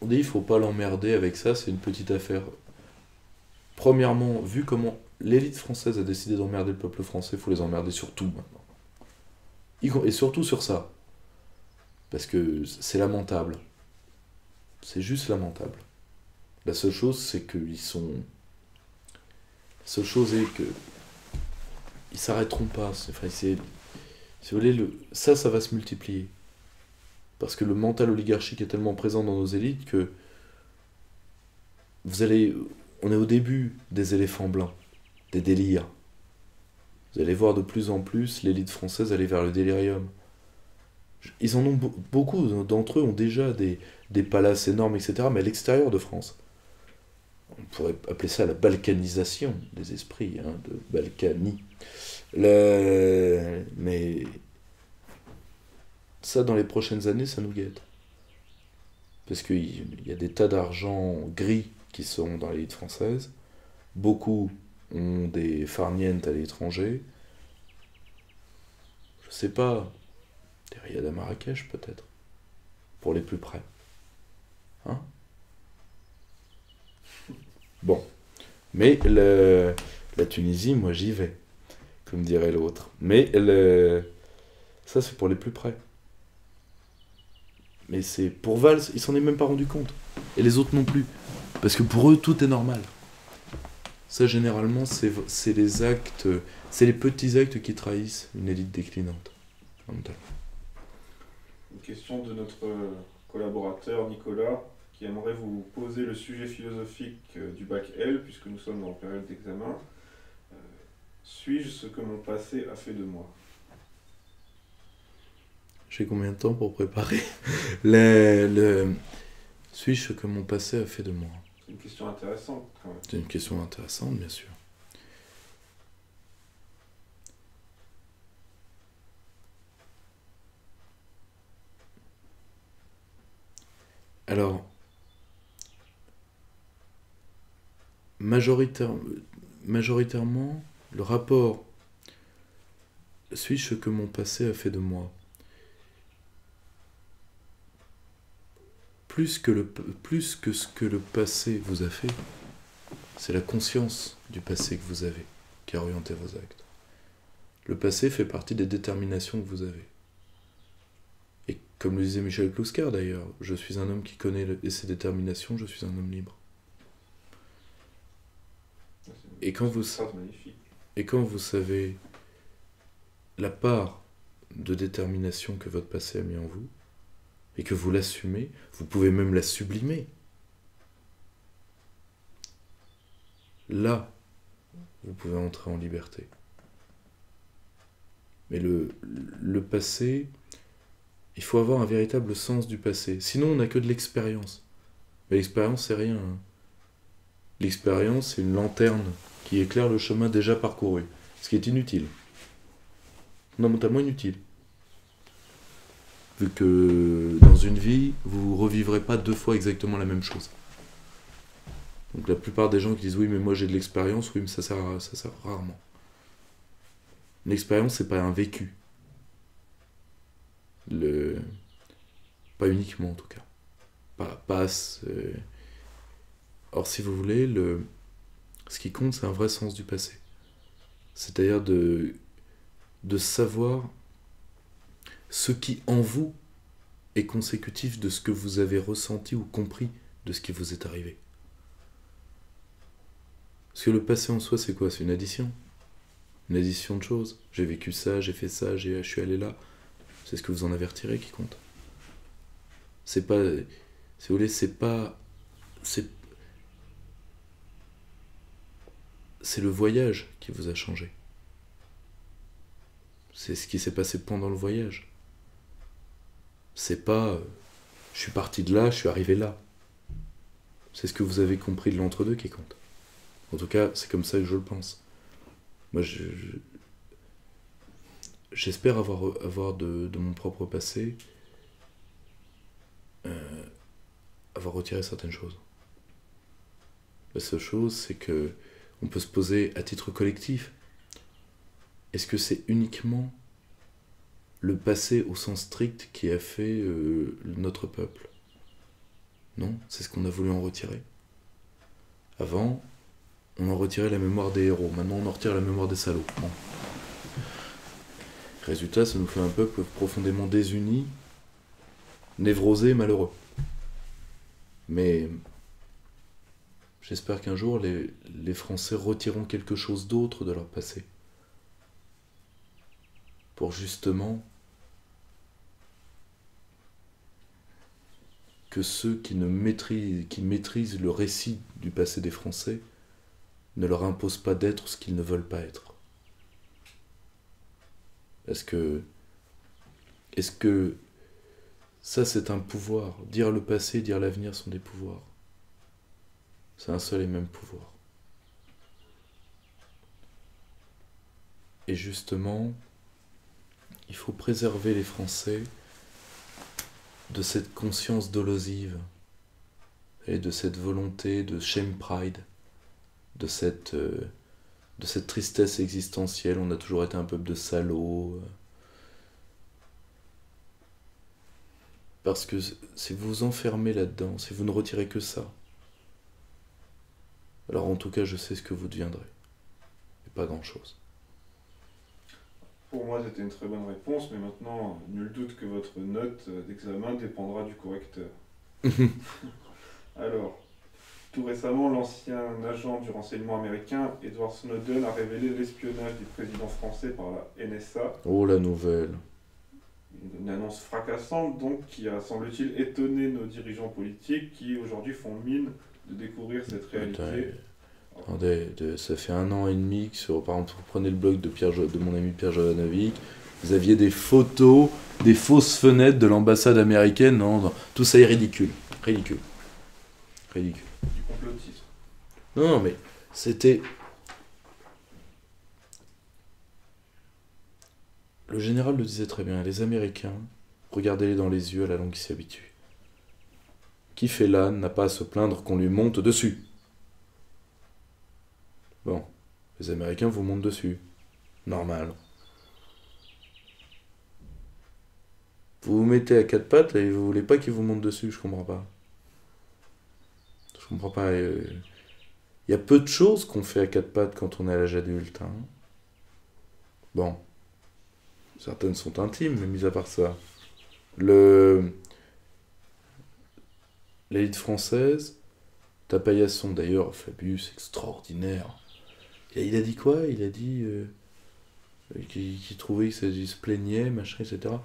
On dit il faut pas l'emmerder avec ça, c'est une petite affaire. Premièrement, vu comment l'élite française a décidé d'emmerder le peuple français, il faut les emmerder sur tout maintenant. Et surtout sur ça. Parce que c'est lamentable. C'est juste lamentable. La seule chose, c'est qu'ils sont... La seule chose est que ils s'arrêteront pas. Enfin, si vous voulez, ça va se multiplier. Parce que le mental oligarchique est tellement présent dans nos élites que on est au début des éléphants blancs, des délires. Vous allez voir de plus en plus l'élite française aller vers le délirium. Ils en ont beaucoup d'entre eux ont déjà des palaces énormes, etc. Mais à l'extérieur de France. On pourrait appeler ça la balkanisation des esprits, de Balkany. Mais ça, dans les prochaines années, ça nous guette. parce qu'il y a des tas d'argent gris qui sont dans l'élite française, beaucoup ont des farnientes à l'étranger, je sais pas, des riads à Marrakech peut-être, pour les plus près. Hein? Bon, mais la Tunisie, moi j'y vais, comme dirait l'autre. Mais ça c'est pour les plus près. Mais c'est pour Valls, il s'en est même pas rendu compte. Et les autres non plus. Parce que pour eux, tout est normal. Ça, généralement, c'est les actes, c'est les petits actes qui trahissent une élite déclinante. Une question de notre collaborateur Nicolas, qui aimerait vous poser le sujet philosophique du bac L, puisque nous sommes en période d'examen. Suis-je ce que mon passé a fait de moi? J'ai combien de temps pour préparer Suis-je ce que mon passé a fait de moi? C'est une question intéressante, quand même. C'est une question intéressante, bien sûr. Alors, majoritairement, le rapport suis-je ce que mon passé a fait de moi? Plus que ce que le passé vous a fait, c'est la conscience du passé que vous avez qui a orienté vos actes. Le passé fait partie des déterminations que vous avez. Et comme le disait Michel Kluskar d'ailleurs, je suis un homme qui connaît ses déterminations, je suis un homme libre. Et quand vous savez la part de détermination que votre passé a mis en vous, et que vous l'assumez, vous pouvez même la sublimer. Là, vous pouvez entrer en liberté. Mais le passé, il faut avoir un véritable sens du passé. Sinon, on n'a que de l'expérience. Mais l'expérience, c'est rien. Hein. L'expérience, c'est une lanterne qui éclaire le chemin déjà parcouru, ce qui est inutile. Fondamentalement inutile. Vu que dans une vie, vous ne revivrez pas 2 fois exactement la même chose. Donc la plupart des gens qui disent oui mais moi j'ai de l'expérience, oui mais ça sert rarement. L'expérience c'est pas un vécu. Pas uniquement en tout cas. Or si vous voulez, ce qui compte c'est un vrai sens du passé. C'est-à-dire de savoir ce qui en vous est consécutif de ce que vous avez ressenti ou compris de ce qui vous est arrivé. Parce que le passé en soi, c'est quoi? C'est une addition. Une addition de choses. J'ai vécu ça, j'ai fait ça, je suis allé là. C'est ce que vous en avez retiré qui compte. C'est pas... Si vous voulez, c'est pas... C'est le voyage qui vous a changé. C'est ce qui s'est passé pendant le voyage. C'est pas je suis parti de là, je suis arrivé là. C'est ce que vous avez compris de l'entre-deux qui compte. En tout cas, c'est comme ça que je le pense. Moi, j'espère avoir de mon propre passé avoir retiré certaines choses. La seule chose, c'est que on peut se poser à titre collectif. Est-ce que c'est uniquement le passé au sens strict qui a fait notre peuple? Non, c'est ce qu'on a voulu en retirer. Avant, on en retirait la mémoire des héros. Maintenant, on en retire la mémoire des salauds. Bon. Résultat, ça nous fait un peuple profondément désuni, névrosé et malheureux. Mais j'espère qu'un jour, les Français retireront quelque chose d'autre de leur passé. Pour justement que ceux qui maîtrisent le récit du passé des Français ne leur imposent pas d'être ce qu'ils ne veulent pas être. Est-ce que ça c'est un pouvoir? Dire le passé, dire l'avenir sont des pouvoirs. C'est un seul et même pouvoir. Et justement, il faut préserver les Français de cette conscience dolosive et de cette volonté de shame pride, de cette tristesse existentielle. On a toujours été un peuple de salauds. Parce que si vous vous enfermez là-dedans, si vous ne retirez que ça, alors en tout cas je sais ce que vous deviendrez. Et pas grand-chose. Pour moi, c'était une très bonne réponse, mais maintenant, nul doute que votre note d'examen dépendra du correcteur. Alors, tout récemment, l'ancien agent du renseignement américain, Edward Snowden, a révélé l'espionnage des présidents français par la NSA. Oh la nouvelle. Une annonce fracassante, donc, qui a, semble-t-il, étonné nos dirigeants politiques qui, aujourd'hui, font mine de découvrir cette réalité. Attendez, ça fait 1 an et demi que, par exemple, vous prenez le blog de mon ami Pierre Jovanovic, vous aviez des photos, des fausses fenêtres de l'ambassade américaine. Non, tout ça est ridicule. Ridicule. Du complotisme. Non, mais c'était... Le général le disait très bien, les Américains, regardez-les dans les yeux, à la longue ils s'y habituent. Qui fait l'âne n'a pas à se plaindre qu'on lui monte dessus. Bon, les Américains vous montent dessus. Normal. Vous vous mettez à 4 pattes et vous voulez pas qu'ils vous montent dessus, je comprends pas. Je comprends pas. Il y a peu de choses qu'on fait à 4 pattes quand on est à l'âge adulte. Hein. Bon. Certaines sont intimes, mais mis à part ça. L'élite française, Tapaillasson d'ailleurs, Fabius, extraordinaire. Et il a dit quoi? Il a dit qu'il trouvait que ça se plaignait, machin, etc.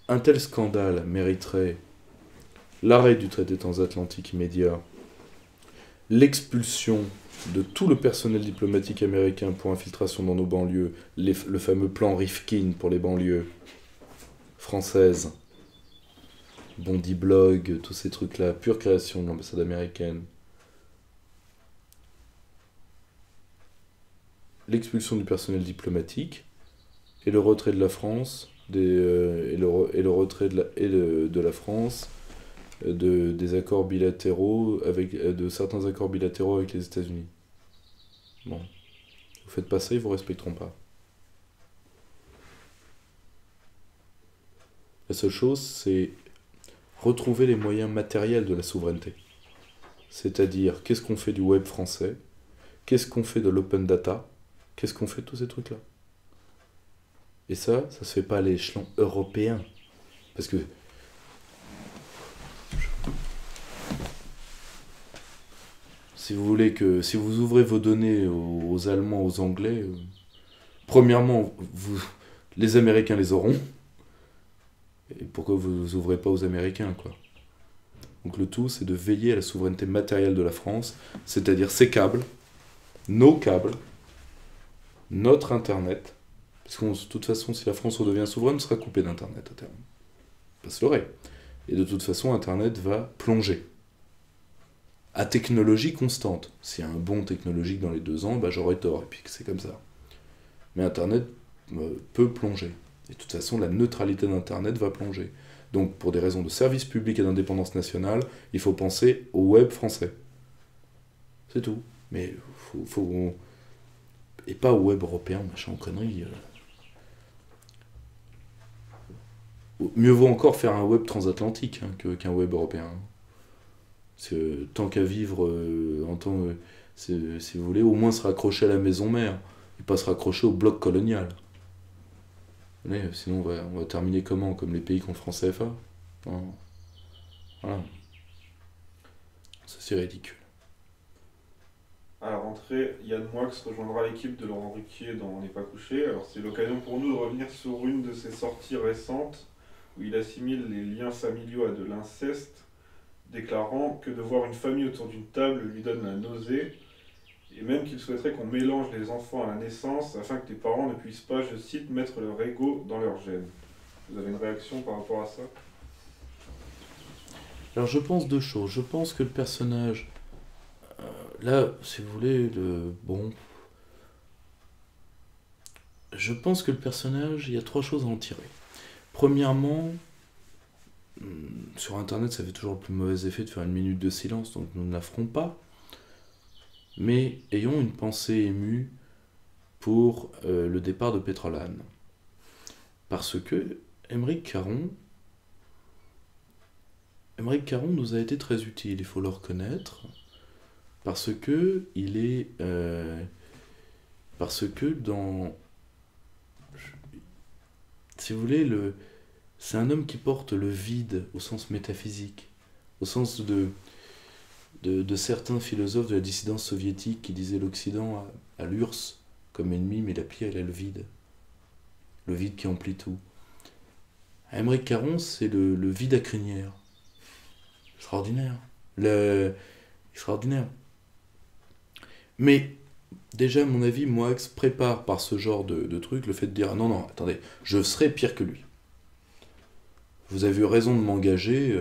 Un tel scandale mériterait l'arrêt du traité transatlantique immédiat, l'expulsion de tout le personnel diplomatique américain pour infiltration dans nos banlieues, le fameux plan Rifkin pour les banlieues françaises, Bondi Blog, tous ces trucs-là, pure création de l'ambassade américaine. L'expulsion du personnel diplomatique et le retrait de la France, et le retrait de la France des accords bilatéraux de certains accords bilatéraux avec les États-Unis. Bon, vous faites pas ça, ils vous respecteront pas. La seule chose, c'est retrouver les moyens matériels de la souveraineté. C'est-à-dire, qu'est-ce qu'on fait du web français? Qu'est-ce qu'on fait de l'open data? Qu'est-ce qu'on fait de tous ces trucs-là? Et ça se fait pas à l'échelon européen. Parce que si vous voulez que, si vous ouvrez vos données aux Allemands, aux Anglais, premièrement, les Américains les auront. Et pourquoi vous ouvrez pas aux Américains, quoi? Donc le tout, c'est de veiller à la souveraineté matérielle de la France, c'est-à-dire ses câbles, nos câbles, notre Internet, parce que de toute façon, si la France redevient souveraine, on sera coupé d'Internet à terme. Pas se leurrer. Et de toute façon, Internet va plonger. À technologie constante. S'il y a un bond technologique dans les 2 ans, bah, j'aurai tort, et puis c'est comme ça. Mais Internet peut plonger. Et de toute façon, la neutralité d'Internet va plonger. Donc, pour des raisons de service public et d'indépendance nationale, il faut penser au web français. C'est tout. Mais faut... Et pas au web européen, machin, connerie. Mieux vaut encore faire un web transatlantique qu'un web européen. Parce que tant qu'à vivre si vous voulez, au moins se raccrocher à la maison mère, et pas se raccrocher au bloc colonial. Mais sinon, on va terminer comment? Comme les pays qui ont le franc CFA? Non. Voilà. Ça, c'est ridicule. À la rentrée, Yann Moix rejoindra l'équipe de Laurent Ruquier dans On n'est pas couché. Alors c'est l'occasion pour nous de revenir sur une de ses sorties récentes où il assimile les liens familiaux à de l'inceste, déclarant que de voir une famille autour d'une table lui donne la nausée, et même qu'il souhaiterait qu'on mélange les enfants à la naissance afin que les parents ne puissent pas, je cite, mettre leur ego dans leur gène. Vous avez une réaction par rapport à ça? Alors je pense 2 choses. Je pense que le personnage... là, si vous voulez, je pense que le personnage, il y a 3 choses à en tirer. Premièrement, sur Internet, ça fait toujours le plus mauvais effet de faire une minute de silence, donc nous ne la ferons pas. Mais ayons une pensée émue pour le départ de Pétrolane. Parce que Aymeric Caron nous a été très utile, il faut le reconnaître, parce que si vous voulez, c'est un homme qui porte le vide au sens métaphysique, au sens de certains philosophes de la dissidence soviétique qui disaient l'Occident a l'URSS comme ennemi, mais l'appli, elle a le vide qui emplit tout. Aymeric Caron, c'est le vide à crinière. Extraordinaire. Extraordinaire. Mais, déjà, à mon avis, Moix prépare par ce genre de truc le fait de dire non, attendez, je serai pire que lui. Vous avez eu raison de m'engager,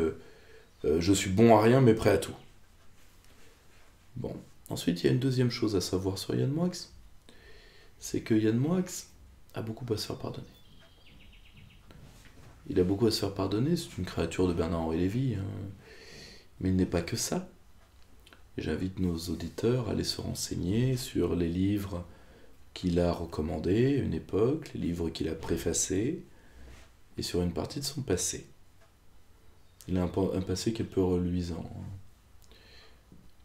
je suis bon à rien, mais prêt à tout. Bon. Ensuite, il y a une deuxième chose à savoir sur Yann Moix. C'est que Yann Moix a beaucoup à se faire pardonner. Il a beaucoup à se faire pardonner, c'est une créature de Bernard-Henri Lévy, hein. Mais il n'est pas que ça. Et j'invite nos auditeurs à aller se renseigner sur les livres qu'il a recommandés à une époque, les livres qu'il a préfacés, et sur une partie de son passé. Il a un passé qui est peu reluisant, hein.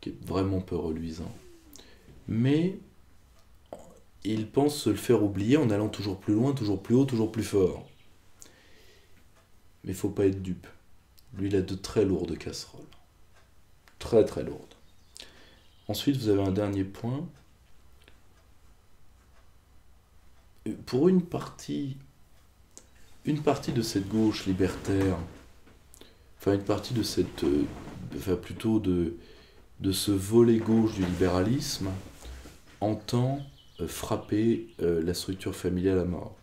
Qui est vraiment peu reluisant. Mais il pense se le faire oublier en allant toujours plus loin, toujours plus haut, toujours plus fort. Mais il ne faut pas être dupe. Lui, il a de très lourdes casseroles. Très très lourdes. Ensuite, vous avez un dernier point. Pour une partie de cette gauche libertaire, enfin une partie de cette, plutôt de ce volet gauche du libéralisme, entend frapper la structure familiale à mort.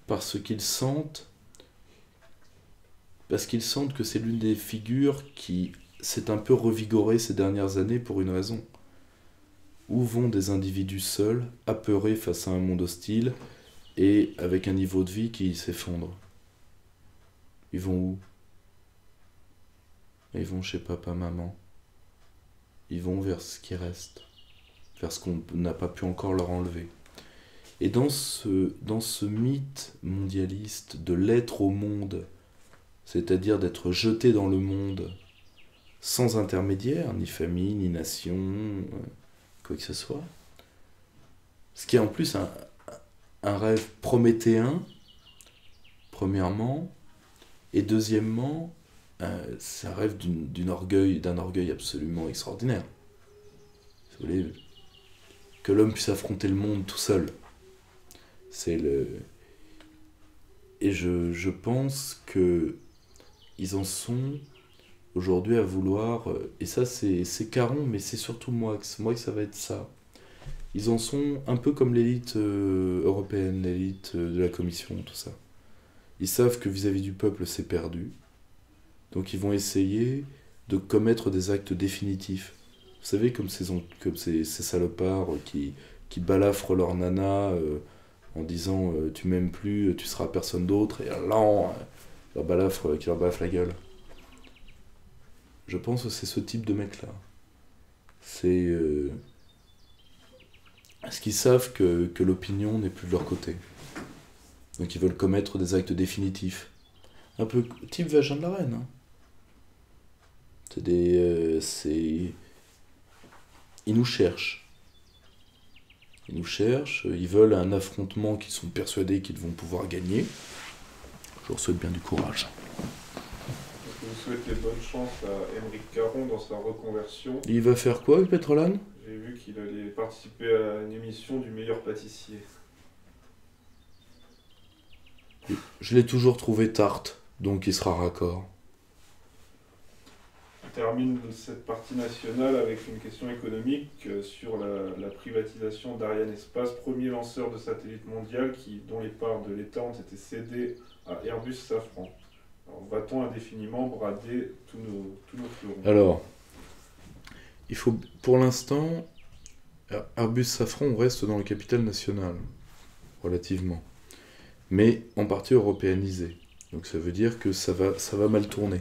Parce qu'ils sentent que c'est l'une des figures qui s'est un peu revigorée ces dernières années pour une raison. Où vont des individus seuls, apeurés face à un monde hostile et avec un niveau de vie qui s'effondre? Ils vont où? Ils vont chez papa, maman. Ils vont vers ce qui reste, vers ce qu'on n'a pas pu encore leur enlever. Et dans ce mythe mondialiste de l'être au monde, c'est-à-dire d'être jeté dans le monde sans intermédiaire, ni famille, ni nation, quoi que ce soit, ce qui est en plus un rêve prométhéen, premièrement, et deuxièmement, c'est un rêve d'un orgueil absolument extraordinaire. Si vous voulez, que l'homme puisse affronter le monde tout seul. Et je pense que ils en sont aujourd'hui à vouloir, et ça c'est Caron, mais c'est surtout Moix, ça va être ça. Ils en sont un peu comme l'élite européenne, l'élite de la Commission, tout ça. Ils savent que vis-à-vis du peuple c'est perdu, donc ils vont essayer de commettre des actes définitifs. Vous savez, comme ces salopards qui balafrent leur nana en disant tu m'aimes plus, tu seras personne d'autre, et là, qui leur balafre la gueule. Je pense que c'est ce type de mec-là. C'est parce qu'ils savent que l'opinion n'est plus de leur côté. Donc ils veulent commettre des actes définitifs. Un peu type Vagin de la Reine. Hein. Ils nous cherchent. Ils veulent un affrontement qu'ils sont persuadés qu'ils vont pouvoir gagner. Je leur souhaite bien du courage. Vous souhaitez bonne chance à Aymeric Caron dans sa reconversion. Il va faire quoi avec Pétrolane ? J'ai vu qu'il allait participer à une émission du meilleur pâtissier. Je l'ai toujours trouvé tarte, donc il sera raccord. On termine cette partie nationale avec une question économique sur la privatisation d'Ariane Espace, premier lanceur de satellite mondial dont les parts de l'État ont été cédées à Airbus Safran. Alors, va-t-on indéfiniment brader tous nos fleurons ? Alors, il faut, pour l'instant, Airbus Safran, on reste dans le capital national, relativement, mais en partie européanisé. Donc ça veut dire que ça va mal tourner.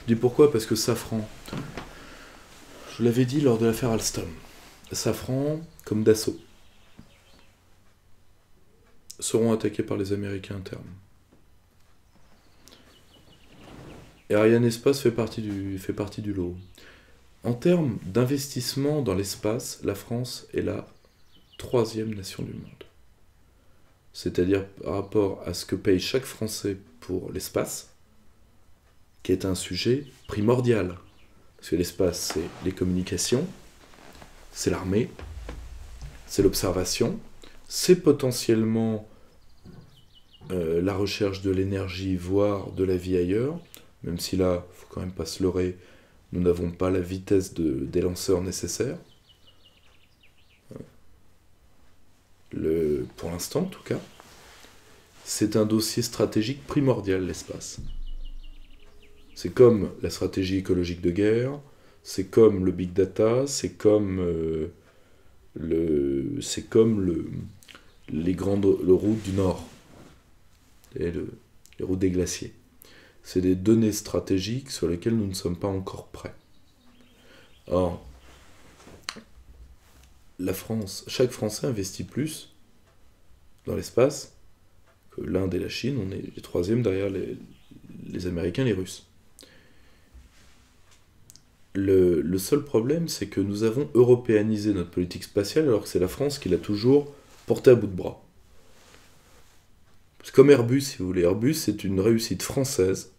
Je dis pourquoi? Parce que Safran, je l'avais dit lors de l'affaire Alstom, Safran, comme Dassault, seront attaqués par les Américains à terme. Et Arianespace fait partie du lot. En termes d'investissement dans l'espace, la France est la 3e nation du monde. C'est-à-dire par rapport à ce que paye chaque Français pour l'espace, qui est un sujet primordial. Parce que l'espace, c'est les communications, c'est l'armée, c'est l'observation, c'est potentiellement la recherche de l'énergie, voire de la vie ailleurs, même si là, il ne faut quand même pas se leurrer, nous n'avons pas la vitesse des lanceurs nécessaires. Pour l'instant, en tout cas, c'est un dossier stratégique primordial, l'espace. C'est comme la stratégie écologique de guerre, c'est comme le big data, c'est comme les grandes routes du Nord, et les routes des glaciers. C'est des données stratégiques sur lesquelles nous ne sommes pas encore prêts. Or, la France, chaque Français investit plus dans l'espace que l'Inde et la Chine. On est les 3e derrière les Américains et les Russes. Le seul problème, c'est que nous avons européanisé notre politique spatiale alors que c'est la France qui l'a toujours portée à bout de bras. C'est comme Airbus, si vous voulez. Airbus, c'est une réussite française,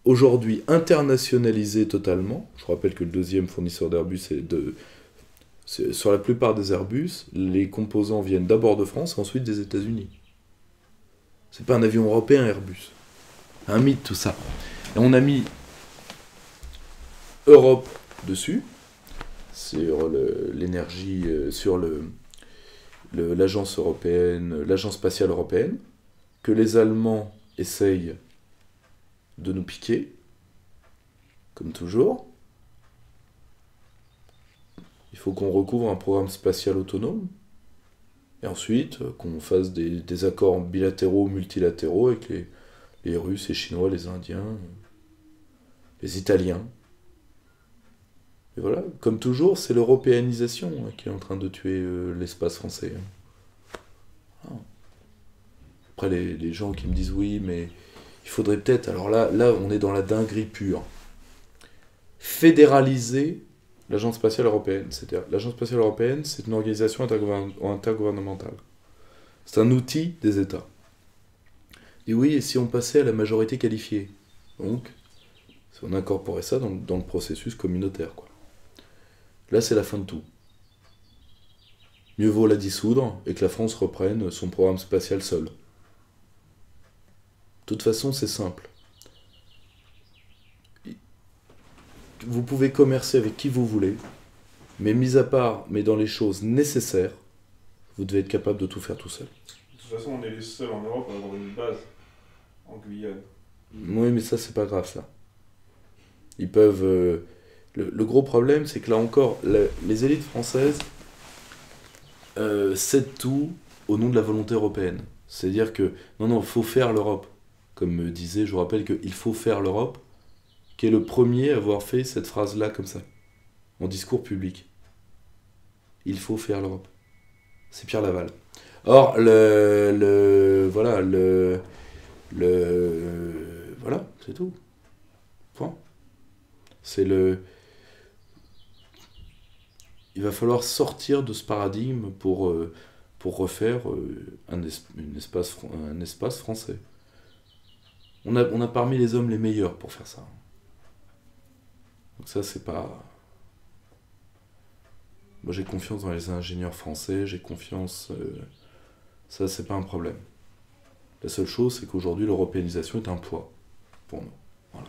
aujourd'hui internationalisée totalement. Je rappelle que le 2e fournisseur d'Airbus sur la plupart des Airbus, les composants viennent d'abord de France et ensuite des États-Unis. C'est pas un avion européen, Airbus. Un mythe, tout ça. Et on a mis Europe dessus, sur l'énergie, sur l'agence européenne, l'agence spatiale européenne, que les Allemands essayent de nous piquer, comme toujours. Il faut qu'on recouvre un programme spatial autonome, et ensuite qu'on fasse des accords bilatéraux, multilatéraux avec les Russes, les Chinois, les Indiens, les Italiens. Et voilà, comme toujours, c'est l'européanisation qui est en train de tuer l'espace français. Après, les gens qui me disent oui, mais il faudrait peut-être... Alors là, on est dans la dinguerie pure. Fédéraliser l'Agence spatiale européenne. C'est-à-dire, l'Agence spatiale européenne, c'est une organisation intergouvernementale. C'est un outil des États. Et oui, et si on passait à la majorité qualifiée? Donc, si on incorporait ça dans le processus communautaire, quoi. Là, c'est la fin de tout. Mieux vaut la dissoudre et que la France reprenne son programme spatial seul. De toute façon, c'est simple. Vous pouvez commercer avec qui vous voulez, mais mais dans les choses nécessaires, vous devez être capable de tout faire tout seul. De toute façon, on est les seuls en Europe à avoir une base en Guyane. Oui, mais ça, c'est pas grave, ça. Ils peuvent... Le gros problème, c'est que là encore, les élites françaises cèdent tout au nom de la volonté européenne. C'est-à-dire que, non, il faut faire l'Europe. Comme me disait, je vous rappelle qu'il faut faire l'Europe, qui est le premier à avoir fait cette phrase-là comme ça, en discours public. Il faut faire l'Europe. C'est Pierre Laval. Or, voilà, voilà, c'est tout. Point. Il va falloir sortir de ce paradigme pour refaire un espace français. On a parmi les hommes les meilleurs pour faire ça. Donc ça, c'est pas... Moi, j'ai confiance dans les ingénieurs français, j'ai confiance... Ça, c'est pas un problème. La seule chose, c'est qu'aujourd'hui, l'européanisation est un poids pour nous. Voilà.